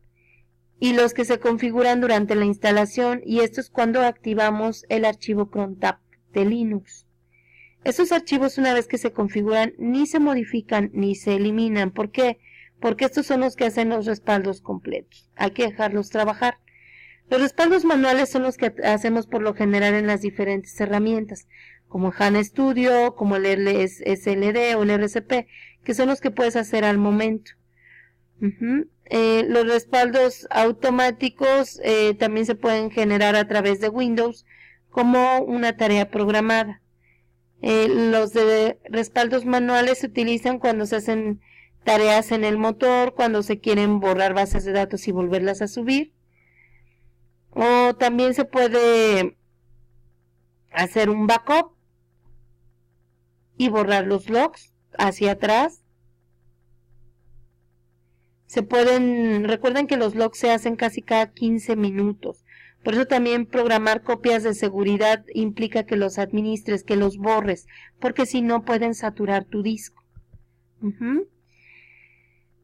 y los que se configuran durante la instalación, y esto es cuando activamos el archivo cron-tap de Linux. Estos archivos, una vez que se configuran, ni se modifican ni se eliminan. ¿Por qué? Porque estos son los que hacen los respaldos completos. Hay que dejarlos trabajar. Los respaldos manuales son los que hacemos por lo general en las diferentes herramientas, como HANA Studio, como el SLD o el RCP, que son los que puedes hacer al momento. Los respaldos automáticos también se pueden generar a través de Windows como una tarea programada. Los de respaldos manuales se utilizan cuando se hacen tareas en el motor, cuando se quieren borrar bases de datos y volverlas a subir. O también se puede hacer un backup y borrar los logs hacia atrás. Recuerden que los logs se hacen casi cada 15 minutos. Por eso también programar copias de seguridad implica que los administres, que los borres, porque si no pueden saturar tu disco.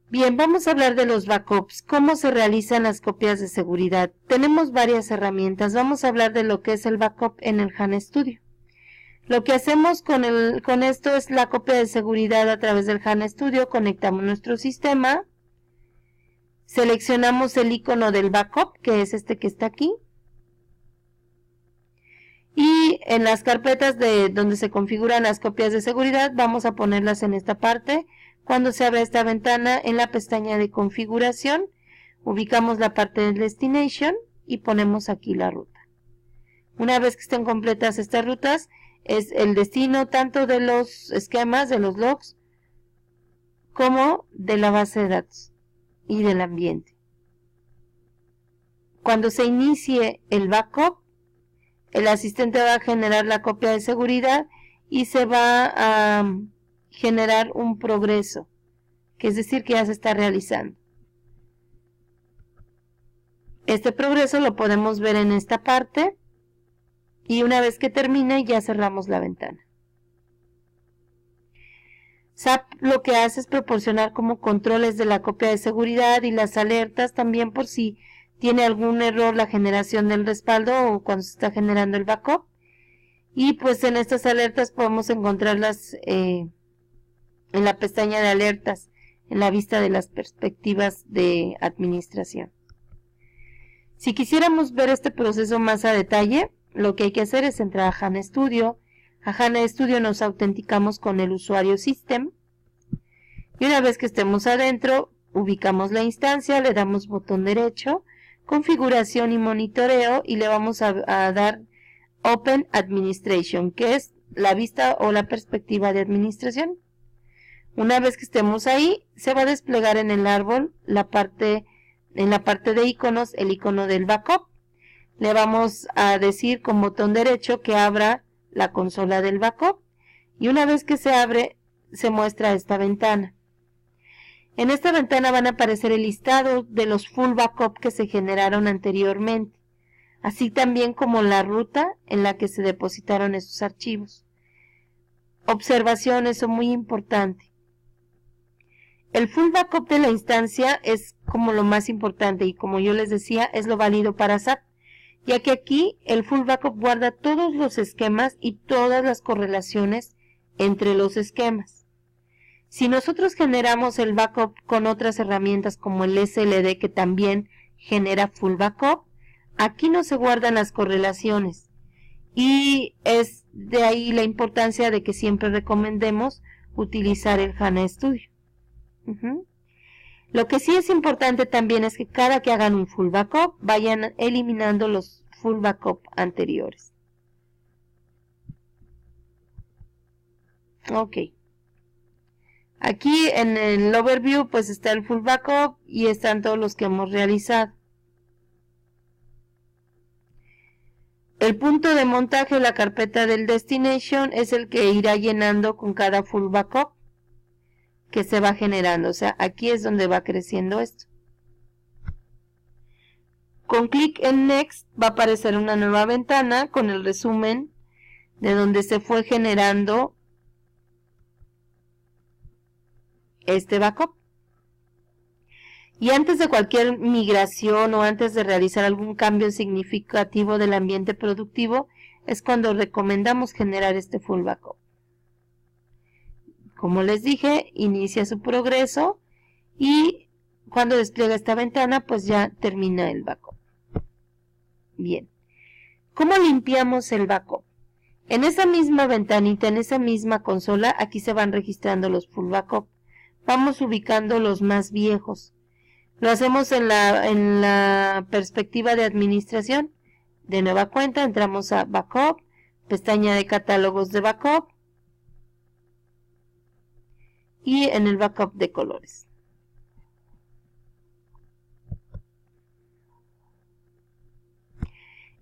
Bien, vamos a hablar de los backups. ¿Cómo se realizan las copias de seguridad? Tenemos varias herramientas. Vamos a hablar de lo que es el backup en el HANA Studio. Lo que hacemos con esto es la copia de seguridad a través del HANA Studio. Conectamos nuestro sistema. Seleccionamos el icono del backup, que es este que está aquí. Y en las carpetas donde se configuran las copias de seguridad, vamos a ponerlas en esta parte. Cuando se abre esta ventana, en la pestaña de configuración, ubicamos la parte del destination y ponemos aquí la ruta. Una vez que estén completas estas rutas, es el destino tanto de los esquemas, de los logs, como de la base de datos y del ambiente. Cuando se inicie el backup, el asistente va a generar la copia de seguridad y se va a generar un progreso, que es decir que ya se está realizando. Este progreso lo podemos ver en esta parte y una vez que termine ya cerramos la ventana. SAP lo que hace es proporcionar como controles de la copia de seguridad y las alertas también por si tiene algún error la generación del respaldo o cuando se está generando el backup. Y pues en estas alertas podemos encontrarlas en la pestaña de alertas, en la vista de las perspectivas de administración. Si quisiéramos ver este proceso más a detalle, lo que hay que hacer es entrar a HANA Studio. A HANA Studio nos autenticamos con el usuario System. Y una vez que estemos adentro, ubicamos la instancia, le damos botón derecho, configuración y monitoreo, y le vamos a dar Open Administration, que es la vista o la perspectiva de administración. Una vez que estemos ahí, se va a desplegar en el árbol en la parte de iconos, el icono del backup. Le vamos a decir con botón derecho que abra la consola del backup, y una vez que se abre, se muestra esta ventana. En esta ventana van a aparecer el listado de los full backup que se generaron anteriormente, así también como la ruta en la que se depositaron esos archivos. Observación, eso muy importante. El full backup de la instancia es como lo más importante, y como yo les decía, es lo válido para SAP, ya que aquí el full backup guarda todos los esquemas y todas las correlaciones entre los esquemas. Si nosotros generamos el backup con otras herramientas como el SLD, que también genera full backup, aquí no se guardan las correlaciones, y es de ahí la importancia de que siempre recomendemos utilizar el HANA Studio. Lo que sí es importante también es que cada que hagan un full backup vayan eliminando los full backup anteriores. Ok. Aquí en el overview pues está el full backup y están todos los que hemos realizado. El punto de montaje, la carpeta del destination, es el que irá llenando con cada full backup que se va generando. O sea, aquí es donde va creciendo esto. Con clic en Next va a aparecer una nueva ventana con el resumen de donde se fue generando este backup. Y antes de cualquier migración o antes de realizar algún cambio significativo del ambiente productivo, es cuando recomendamos generar este full backup. Como les dije, inicia su progreso y cuando despliega esta ventana, pues ya termina el backup. Bien. ¿Cómo limpiamos el backup? En esa misma ventanita, en esa misma consola, aquí se van registrando los full backup. Vamos ubicando los más viejos. Lo hacemos en la perspectiva de administración. De nueva cuenta, entramos a Backup, pestaña de catálogos de backup, y en el backup de colores.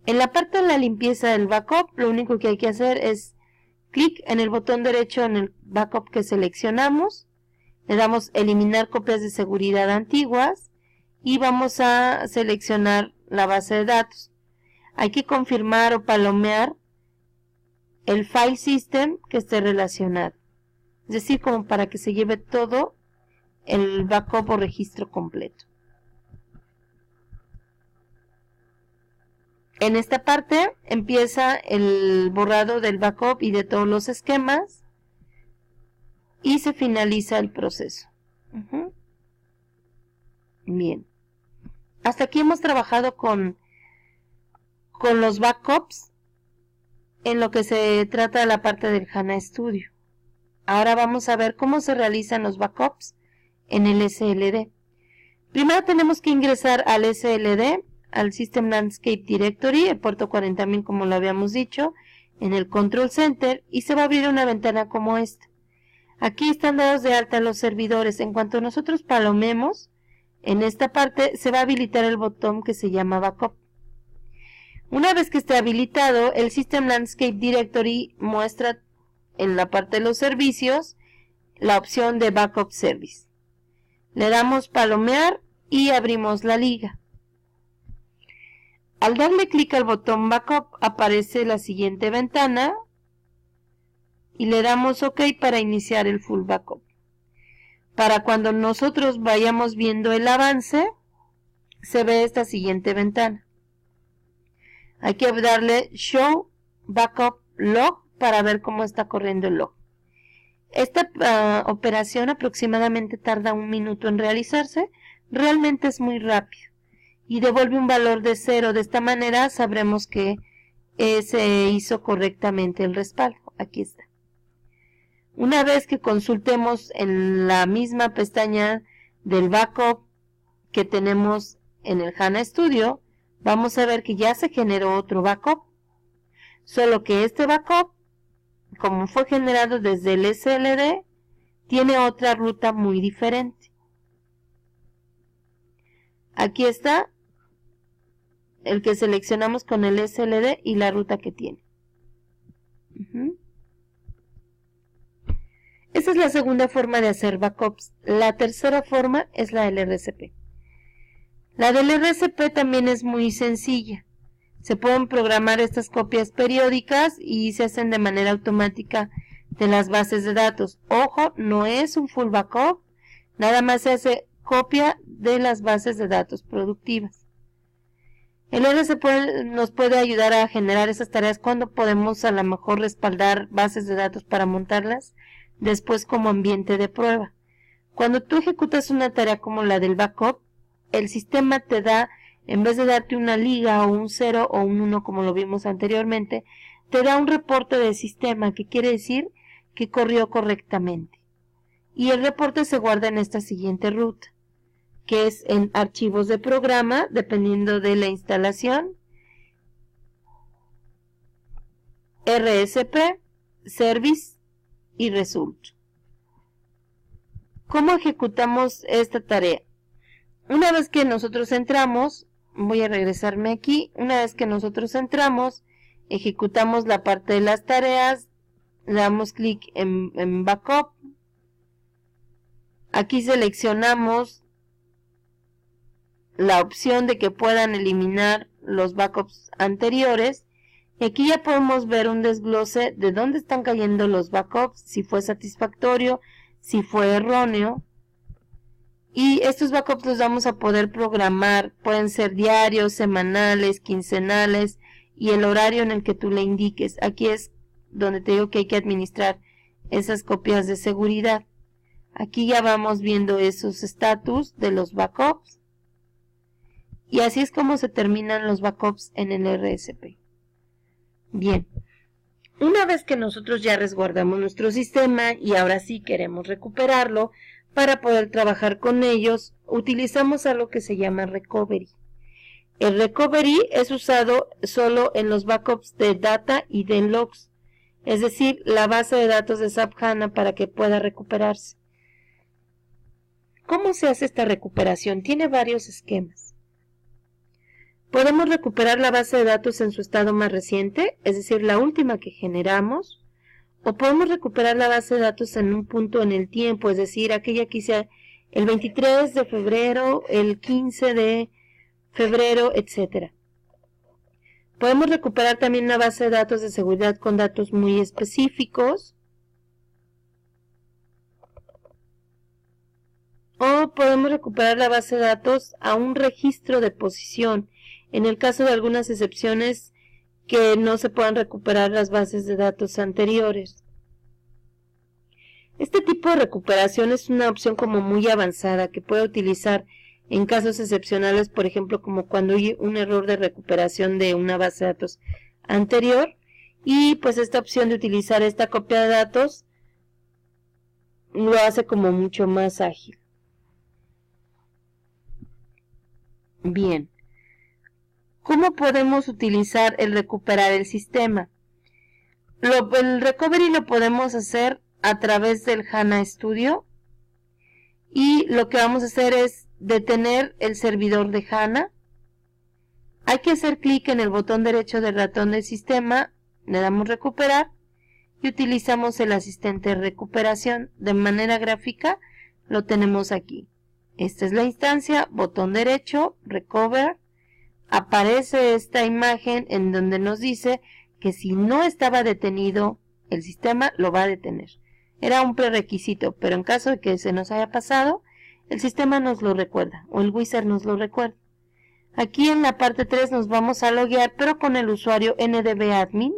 En la parte de la limpieza del backup, lo único que hay que hacer es clic en el botón derecho en el backup que seleccionamos. Le damos eliminar copias de seguridad antiguas y vamos a seleccionar la base de datos. Hay que confirmar o palomear el file system que esté relacionado. Es decir, como para que se lleve todo el backup o registro completo. En esta parte empieza el borrado del backup y de todos los esquemas. Y se finaliza el proceso. Bien. Hasta aquí hemos trabajado con los backups en lo que se trata de la parte del HANA Studio. Ahora vamos a ver cómo se realizan los backups en el SLD. Primero tenemos que ingresar al SLD, al System Landscape Directory, el puerto 40.000 como lo habíamos dicho, en el Control Center, y se va a abrir una ventana como esta. Aquí están dados de alta los servidores. En cuanto nosotros palomemos, en esta parte se va a habilitar el botón que se llama Backup. Una vez que esté habilitado, el System Landscape Directory muestra en la parte de los servicios la opción de Backup Service. Le damos palomear y abrimos la liga. Al darle clic al botón Backup aparece la siguiente ventana y le damos OK para iniciar el full backup. Para cuando nosotros vayamos viendo el avance, se ve esta siguiente ventana. Hay que darle Show Backup Log para ver cómo está corriendo el log. Esta operación aproximadamente tarda 1 minuto en realizarse. Realmente es muy rápido y devuelve un valor de 0. De esta manera sabremos que se hizo correctamente el respaldo. Aquí está. Una vez que consultemos en la misma pestaña del backup que tenemos en el HANA Studio, vamos a ver que ya se generó otro backup. Solo que este backup, como fue generado desde el SLD, tiene otra ruta muy diferente. Aquí está el que seleccionamos con el SLD y la ruta que tiene. Esa es la segunda forma de hacer backups. La tercera forma es la del RCP. La del RCP también es muy sencilla. Se pueden programar estas copias periódicas y se hacen de manera automática de las bases de datos. Ojo, no es un full backup, nada más se hace copia de las bases de datos productivas. El RCP nos puede ayudar a generar esas tareas cuando podemos a lo mejor respaldar bases de datos para montarlas después como ambiente de prueba. Cuando tú ejecutas una tarea como la del backup, el sistema te da, en vez de darte una liga o un 0 o un 1 como lo vimos anteriormente, te da un reporte de sistema que quiere decir que corrió correctamente. Y el reporte se guarda en esta siguiente ruta, que es en archivos de programa, dependiendo de la instalación, RSP, Service y Result. ¿Cómo ejecutamos esta tarea? Una vez que nosotros entramos, voy a regresarme aquí, una vez que nosotros entramos, ejecutamos la parte de las tareas, le damos clic en Backup, aquí seleccionamos la opción de que puedan eliminar los backups anteriores, y aquí ya podemos ver un desglose de dónde están cayendo los backups, si fue satisfactorio, si fue erróneo. Y estos backups los vamos a poder programar, pueden ser diarios, semanales, quincenales y el horario en el que tú le indiques. Aquí es donde te digo que hay que administrar esas copias de seguridad. Aquí ya vamos viendo esos estatus de los backups. Y así es como se terminan los backups en el RSP. Bien, una vez que nosotros ya resguardamos nuestro sistema y ahora sí queremos recuperarlo, para poder trabajar con ellos, utilizamos algo que se llama recovery. El recovery es usado solo en los backups de data y de logs, es decir, la base de datos de SAP HANA para que pueda recuperarse. ¿Cómo se hace esta recuperación? Tiene varios esquemas. Podemos recuperar la base de datos en su estado más reciente, es decir, la última que generamos, o podemos recuperar la base de datos en un punto en el tiempo, es decir, aquella que hice el 23 de febrero, el 15 de febrero, etc. Podemos recuperar también una base de datos de seguridad con datos muy específicos, o podemos recuperar la base de datos a un registro de posición, en el caso de algunas excepciones que no se puedan recuperar las bases de datos anteriores. Este tipo de recuperación es una opción como muy avanzada que puede utilizar en casos excepcionales, por ejemplo, como cuando hay un error de recuperación de una base de datos anterior, y pues esta opción de utilizar esta copia de datos lo hace como mucho más ágil. Bien. ¿Cómo podemos utilizar el recuperar el sistema? El recovery lo podemos hacer a través del HANA Studio, y lo que vamos a hacer es detener el servidor de HANA. Hay que hacer clic en el botón derecho del ratón del sistema, le damos recuperar y utilizamos el asistente recuperación. De manera gráfica lo tenemos aquí. Esta es la instancia, botón derecho, recover. Aparece esta imagen en donde nos dice que si no estaba detenido el sistema, lo va a detener. Era un prerequisito, pero en caso de que se nos haya pasado, el sistema nos lo recuerda, o el wizard nos lo recuerda. Aquí en la parte 3 nos vamos a loguear, pero con el usuario ndbadmin.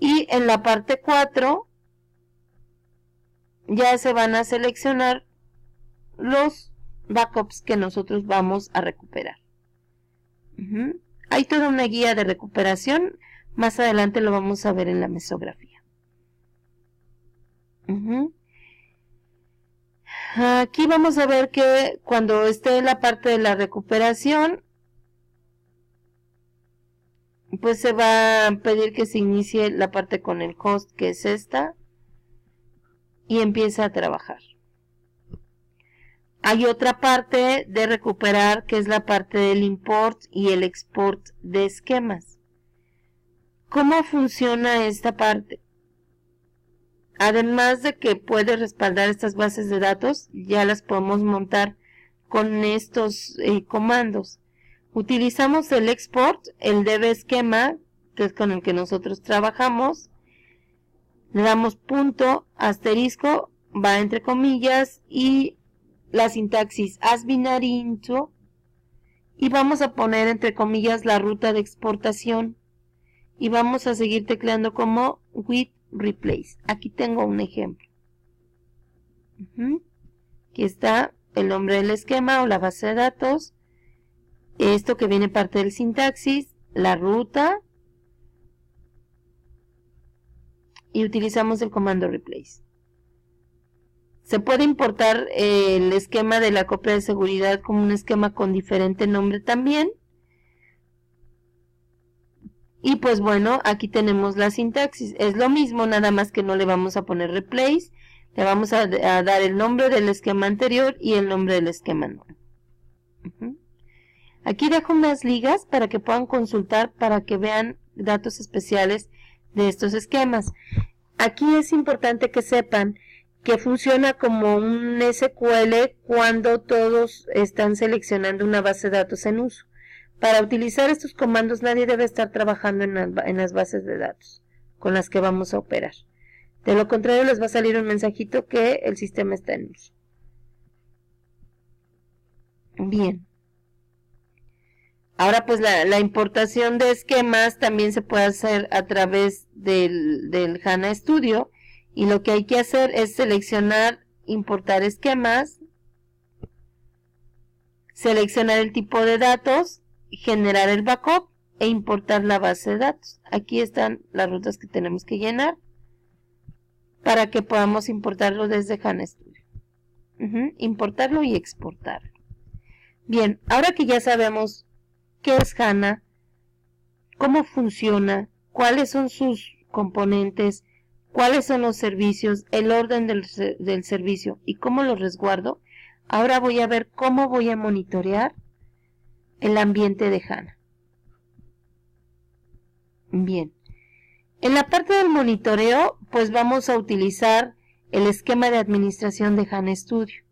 Y en la parte 4 ya se van a seleccionar los backups que nosotros vamos a recuperar. Hay toda una guía de recuperación, más adelante lo vamos a ver en la mesografía. Aquí vamos a ver que cuando esté en la parte de la recuperación, pues se va a pedir que se inicie la parte con el host, que es esta, y empieza a trabajar. Hay otra parte de recuperar, que es la parte del import y el export de esquemas. ¿Cómo funciona esta parte? Además de que puede respaldar estas bases de datos, ya las podemos montar con estos comandos. Utilizamos el export, el db esquema, que es con el que nosotros trabajamos. Le damos punto, asterisco, va entre comillas, y la sintaxis as binary into, y vamos a poner entre comillas la ruta de exportación, y vamos a seguir tecleando como with replace. Aquí tengo un ejemplo. Aquí está el nombre del esquema o la base de datos, esto que viene parte del sintaxis, la ruta, y utilizamos el comando replace. Se puede importar el esquema de la copia de seguridad como un esquema con diferente nombre también. Y pues bueno, aquí tenemos la sintaxis. Es lo mismo, nada más que no le vamos a poner replace. Le vamos a dar el nombre del esquema anterior y el nombre del esquema nuevo. Aquí dejo unas ligas para que puedan consultar, para que vean datos especiales de estos esquemas. Aquí es importante que sepan que funciona como un SQL cuando todos están seleccionando una base de datos en uso. Para utilizar estos comandos nadie debe estar trabajando en las bases de datos con las que vamos a operar. De lo contrario les va a salir un mensajito que el sistema está en uso. Bien. Ahora pues la importación de esquemas también se puede hacer a través del HANA Studio, y lo que hay que hacer es seleccionar importar esquemas, seleccionar el tipo de datos, generar el backup e importar la base de datos. Aquí están las rutas que tenemos que llenar para que podamos importarlo desde HANA Studio. Importarlo y exportarlo. Bien, ahora que ya sabemos qué es HANA, cómo funciona, cuáles son sus componentes, cuáles son los servicios, el orden del servicio y cómo lo resguardo, ahora voy a ver cómo voy a monitorear el ambiente de HANA. Bien, en la parte del monitoreo, pues vamos a utilizar el esquema de administración de HANA Studio.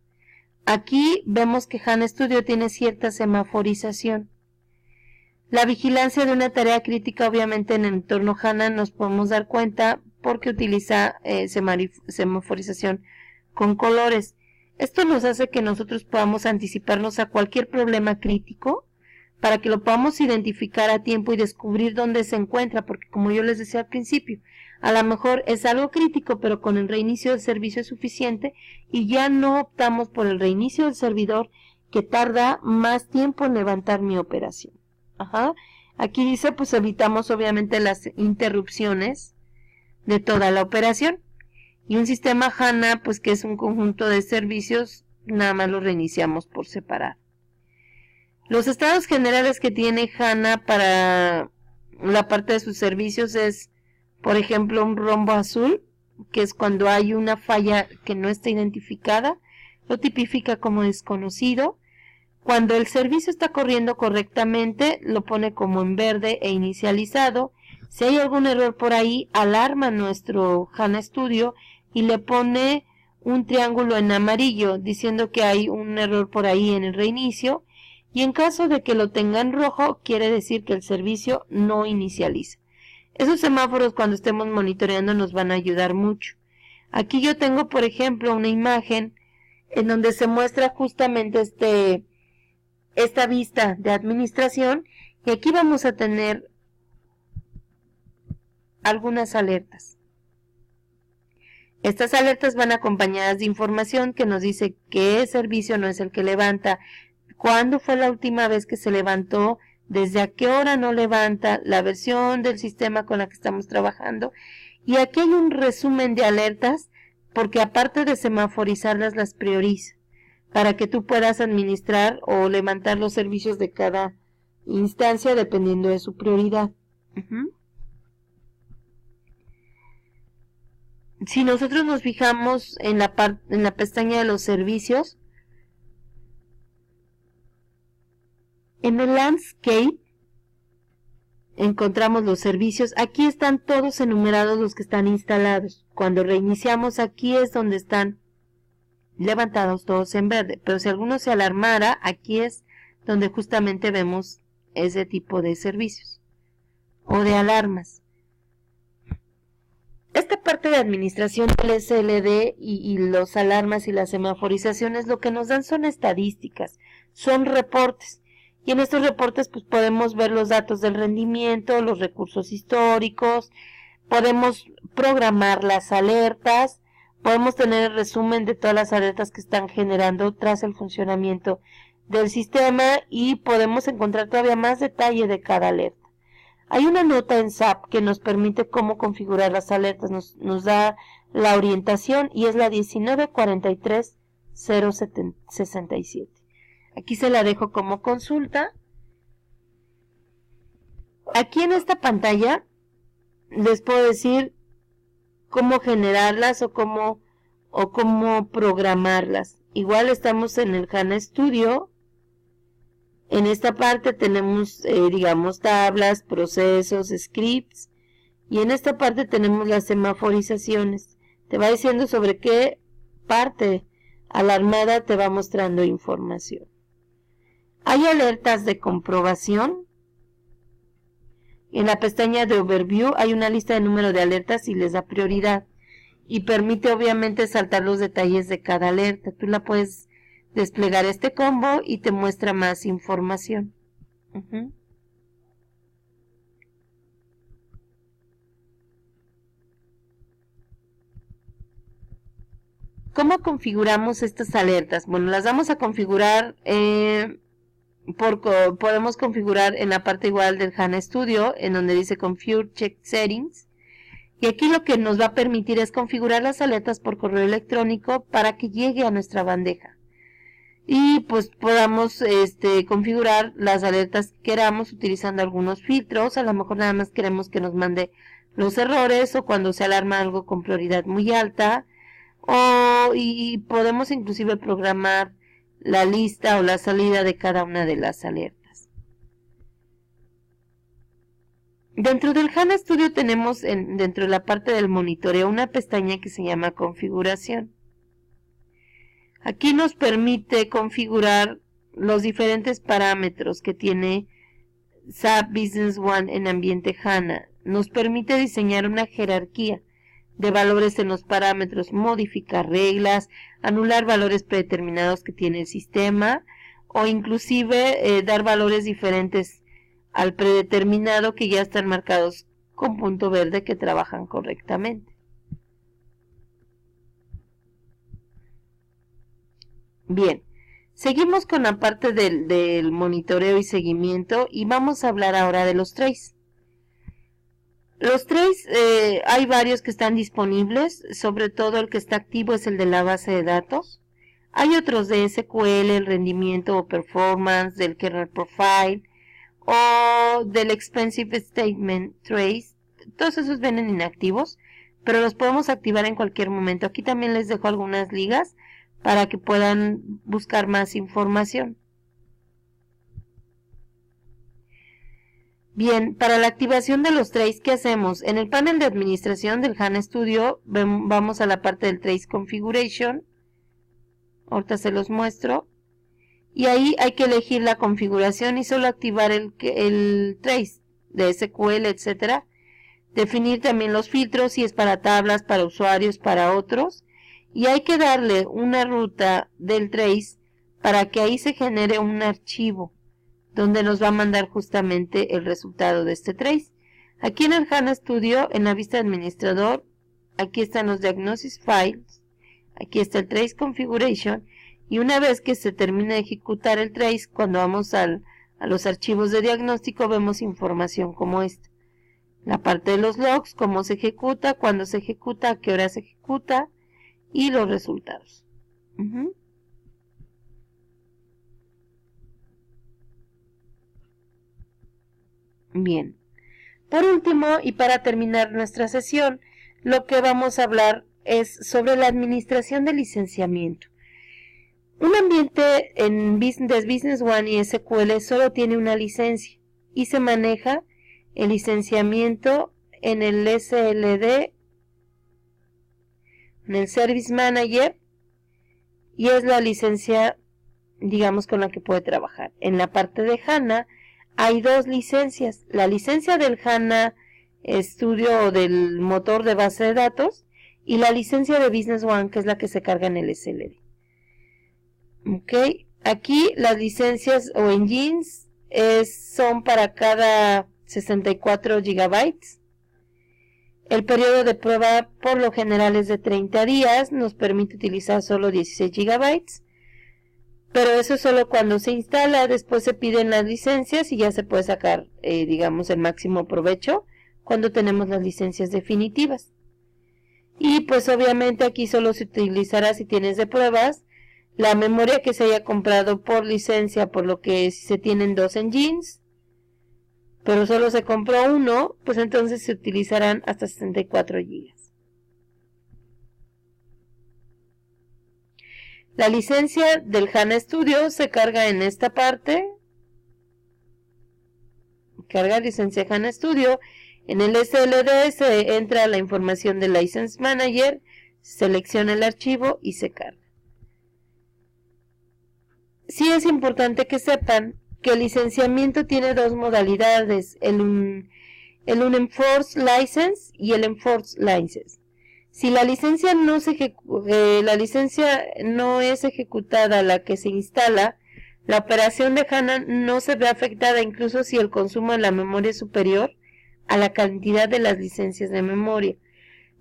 Aquí vemos que HANA Studio tiene cierta semaforización. La vigilancia de una tarea crítica, obviamente en el entorno HANA nos podemos dar cuenta porque utiliza semaforización con colores. Esto nos hace que nosotros podamos anticiparnos a cualquier problema crítico para que lo podamos identificar a tiempo y descubrir dónde se encuentra, porque como yo les decía al principio, a lo mejor es algo crítico, pero con el reinicio del servicio es suficiente y ya no optamos por el reinicio del servidor, que tarda más tiempo en levantar mi operación. Aquí dice, pues evitamos obviamente las interrupciones de toda la operación, y un sistema HANA, pues que es un conjunto de servicios, nada más lo reiniciamos por separado. Los estados generales que tiene HANA para la parte de sus servicios es, por ejemplo, un rombo azul, que es cuando hay una falla que no está identificada, lo tipifica como desconocido. Cuando el servicio está corriendo correctamente, lo pone como en verde e inicializado. Si hay algún error por ahí, alarma nuestro HANA Studio y le pone un triángulo en amarillo, diciendo que hay un error por ahí en el reinicio. Y en caso de que lo tenga en rojo, quiere decir que el servicio no inicializa. Esos semáforos, cuando estemos monitoreando, nos van a ayudar mucho. Aquí yo tengo, por ejemplo, una imagen en donde se muestra justamente esta vista de administración, y aquí vamos a tener algunas alertas. Estas alertas van acompañadas de información que nos dice qué servicio no es el que levanta, cuándo fue la última vez que se levantó, desde a qué hora no levanta, la versión del sistema con la que estamos trabajando. Y aquí hay un resumen de alertas, porque aparte de semaforizarlas, las prioriza, para que tú puedas administrar o levantar los servicios de cada instancia dependiendo de su prioridad. Si nosotros nos fijamos en la pestaña de los servicios, en el landscape encontramos los servicios. Aquí están todos enumerados los que están instalados. Cuando reiniciamos, aquí es donde están levantados todos en verde. Pero si alguno se alarmara, aquí es donde justamente vemos ese tipo de servicios o de alarmas. Esta parte de administración del SLD y los alarmas y las semaforizaciones, lo que nos dan son estadísticas, son reportes. Y en estos reportes pues podemos ver los datos del rendimiento, los recursos históricos, podemos programar las alertas, podemos tener el resumen de todas las alertas que están generando tras el funcionamiento del sistema y podemos encontrar todavía más detalle de cada alerta. Hay una nota en SAP que nos permite cómo configurar las alertas, nos da la orientación y es la 1943-067. Aquí se la dejo como consulta. Aquí en esta pantalla les puedo decir cómo generarlas o cómo programarlas. Igual estamos en el HANA Studio. En esta parte tenemos, digamos, tablas, procesos, scripts. Y en esta parte tenemos las semaforizaciones. Te va diciendo sobre qué parte alarmada te va mostrando información. Hay alertas de comprobación. En la pestaña de Overview hay una lista de número de alertas y les da prioridad. Y permite obviamente saltar los detalles de cada alerta. Tú la puedes desplegar este combo y te muestra más información. ¿Cómo configuramos estas alertas? Bueno, las vamos a configurar, podemos configurar en la parte igual del HANA Studio, en donde dice Configure Check Settings. Y aquí lo que nos va a permitir es configurar las alertas por correo electrónico para que llegue a nuestra bandeja. Y pues podamos configurar las alertas que queramos utilizando algunos filtros. A lo mejor nada más queremos que nos mande los errores o cuando se alarma algo con prioridad muy alta. Y podemos inclusive programar la lista o la salida de cada una de las alertas. Dentro del HANA Studio tenemos dentro de la parte del monitoreo una pestaña que se llama configuración. Aquí nos permite configurar los diferentes parámetros que tiene SAP Business One en ambiente HANA. Nos permite diseñar una jerarquía de valores en los parámetros, modificar reglas, anular valores predeterminados que tiene el sistema o inclusive dar valores diferentes al predeterminado que ya están marcados con punto verde que trabajan correctamente. Bien, seguimos con la parte del monitoreo y seguimiento y vamos a hablar ahora de los trays. Los trays, hay varios que están disponibles, sobre todo el que está activo es el de la base de datos. Hay otros de SQL, el rendimiento o performance, del kernel profile o del expensive statement trays. Todos esos vienen inactivos, pero los podemos activar en cualquier momento. Aquí también les dejo algunas ligas para que puedan buscar más información. Bien, para la activación de los trays, ¿qué hacemos? En el panel de administración del HANA Studio, vamos a la parte del Trace Configuration. Ahorita se los muestro. Y ahí hay que elegir la configuración y solo activar el trace de SQL, etcétera. Definir también los filtros, si es para tablas, para usuarios, para otros. Y hay que darle una ruta del trace para que ahí se genere un archivo donde nos va a mandar justamente el resultado de este trace. Aquí en el HANA Studio, en la vista de administrador, aquí están los diagnosis files, aquí está el trace configuration, y una vez que se termine de ejecutar el trace, cuando vamos al a los archivos de diagnóstico, vemos información como esta. La parte de los logs, cómo se ejecuta, cuándo se ejecuta, a qué hora se ejecuta y los resultados. Bien. Por último, y para terminar nuestra sesión, lo que vamos a hablar es sobre la administración del licenciamiento. Un ambiente en Business One y SQL solo tiene una licencia y se maneja el licenciamiento en el SLD, en el Service Manager, y es la licencia, digamos, con la que puede trabajar. En la parte de HANA hay dos licencias, la licencia del HANA Studio o del motor de base de datos y la licencia de Business One, que es la que se carga en el SLD. Ok, aquí las licencias o engines son para cada 64 gigabytes. El periodo de prueba por lo general es de 30 días, nos permite utilizar solo 16 gigabytes, pero eso es solo cuando se instala. Después se piden las licencias y ya se puede sacar, digamos, el máximo provecho cuando tenemos las licencias definitivas. Y pues obviamente aquí solo se utilizará, si tienes de pruebas, la memoria que se haya comprado por licencia, por lo que si se tienen dos engines, pero solo se compró uno, pues entonces se utilizarán hasta 64 GB. La licencia del HANA Studio se carga en esta parte. Carga licencia HANA Studio. En el SLD se entra la información del License Manager, selecciona el archivo y se carga. Sí es importante que sepan que el licenciamiento tiene dos modalidades, el Enforced License y el Enforced License. Si la licencia no es ejecutada, la que se instala, la operación de HANA no se ve afectada, incluso si el consumo de la memoria es superior a la cantidad de las licencias de memoria.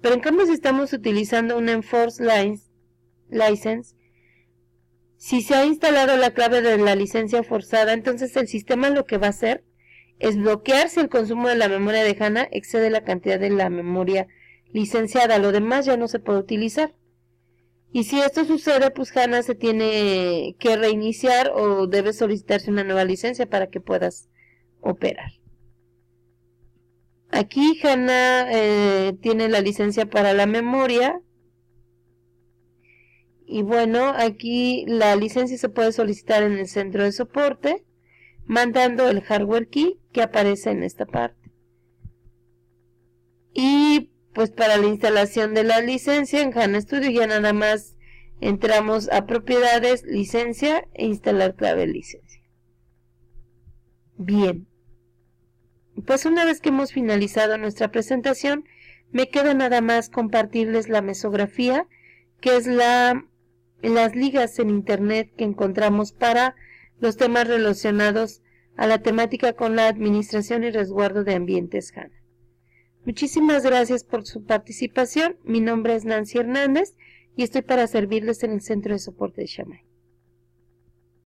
Pero en cambio, si estamos utilizando un Enforced License, si se ha instalado la clave de la licencia forzada, entonces el sistema lo que va a hacer es bloquear si el consumo de la memoria de HANA excede la cantidad de la memoria licenciada. Lo demás ya no se puede utilizar. Y si esto sucede, pues HANA se tiene que reiniciar o debe solicitarse una nueva licencia para que puedas operar. Aquí HANA tiene la licencia para la memoria. Y bueno, aquí la licencia se puede solicitar en el centro de soporte, mandando el hardware key que aparece en esta parte. Y pues para la instalación de la licencia en HANA Studio ya nada más entramos a propiedades, licencia e instalar clave licencia. Bien, pues una vez que hemos finalizado nuestra presentación, me queda nada más compartirles la mesografía, que es las ligas en internet que encontramos para los temas relacionados a la temática con la administración y resguardo de ambientes HANA. Muchísimas gracias por su participación. Mi nombre es Nancy Hernández y estoy para servirles en el Centro de Soporte de Shamay.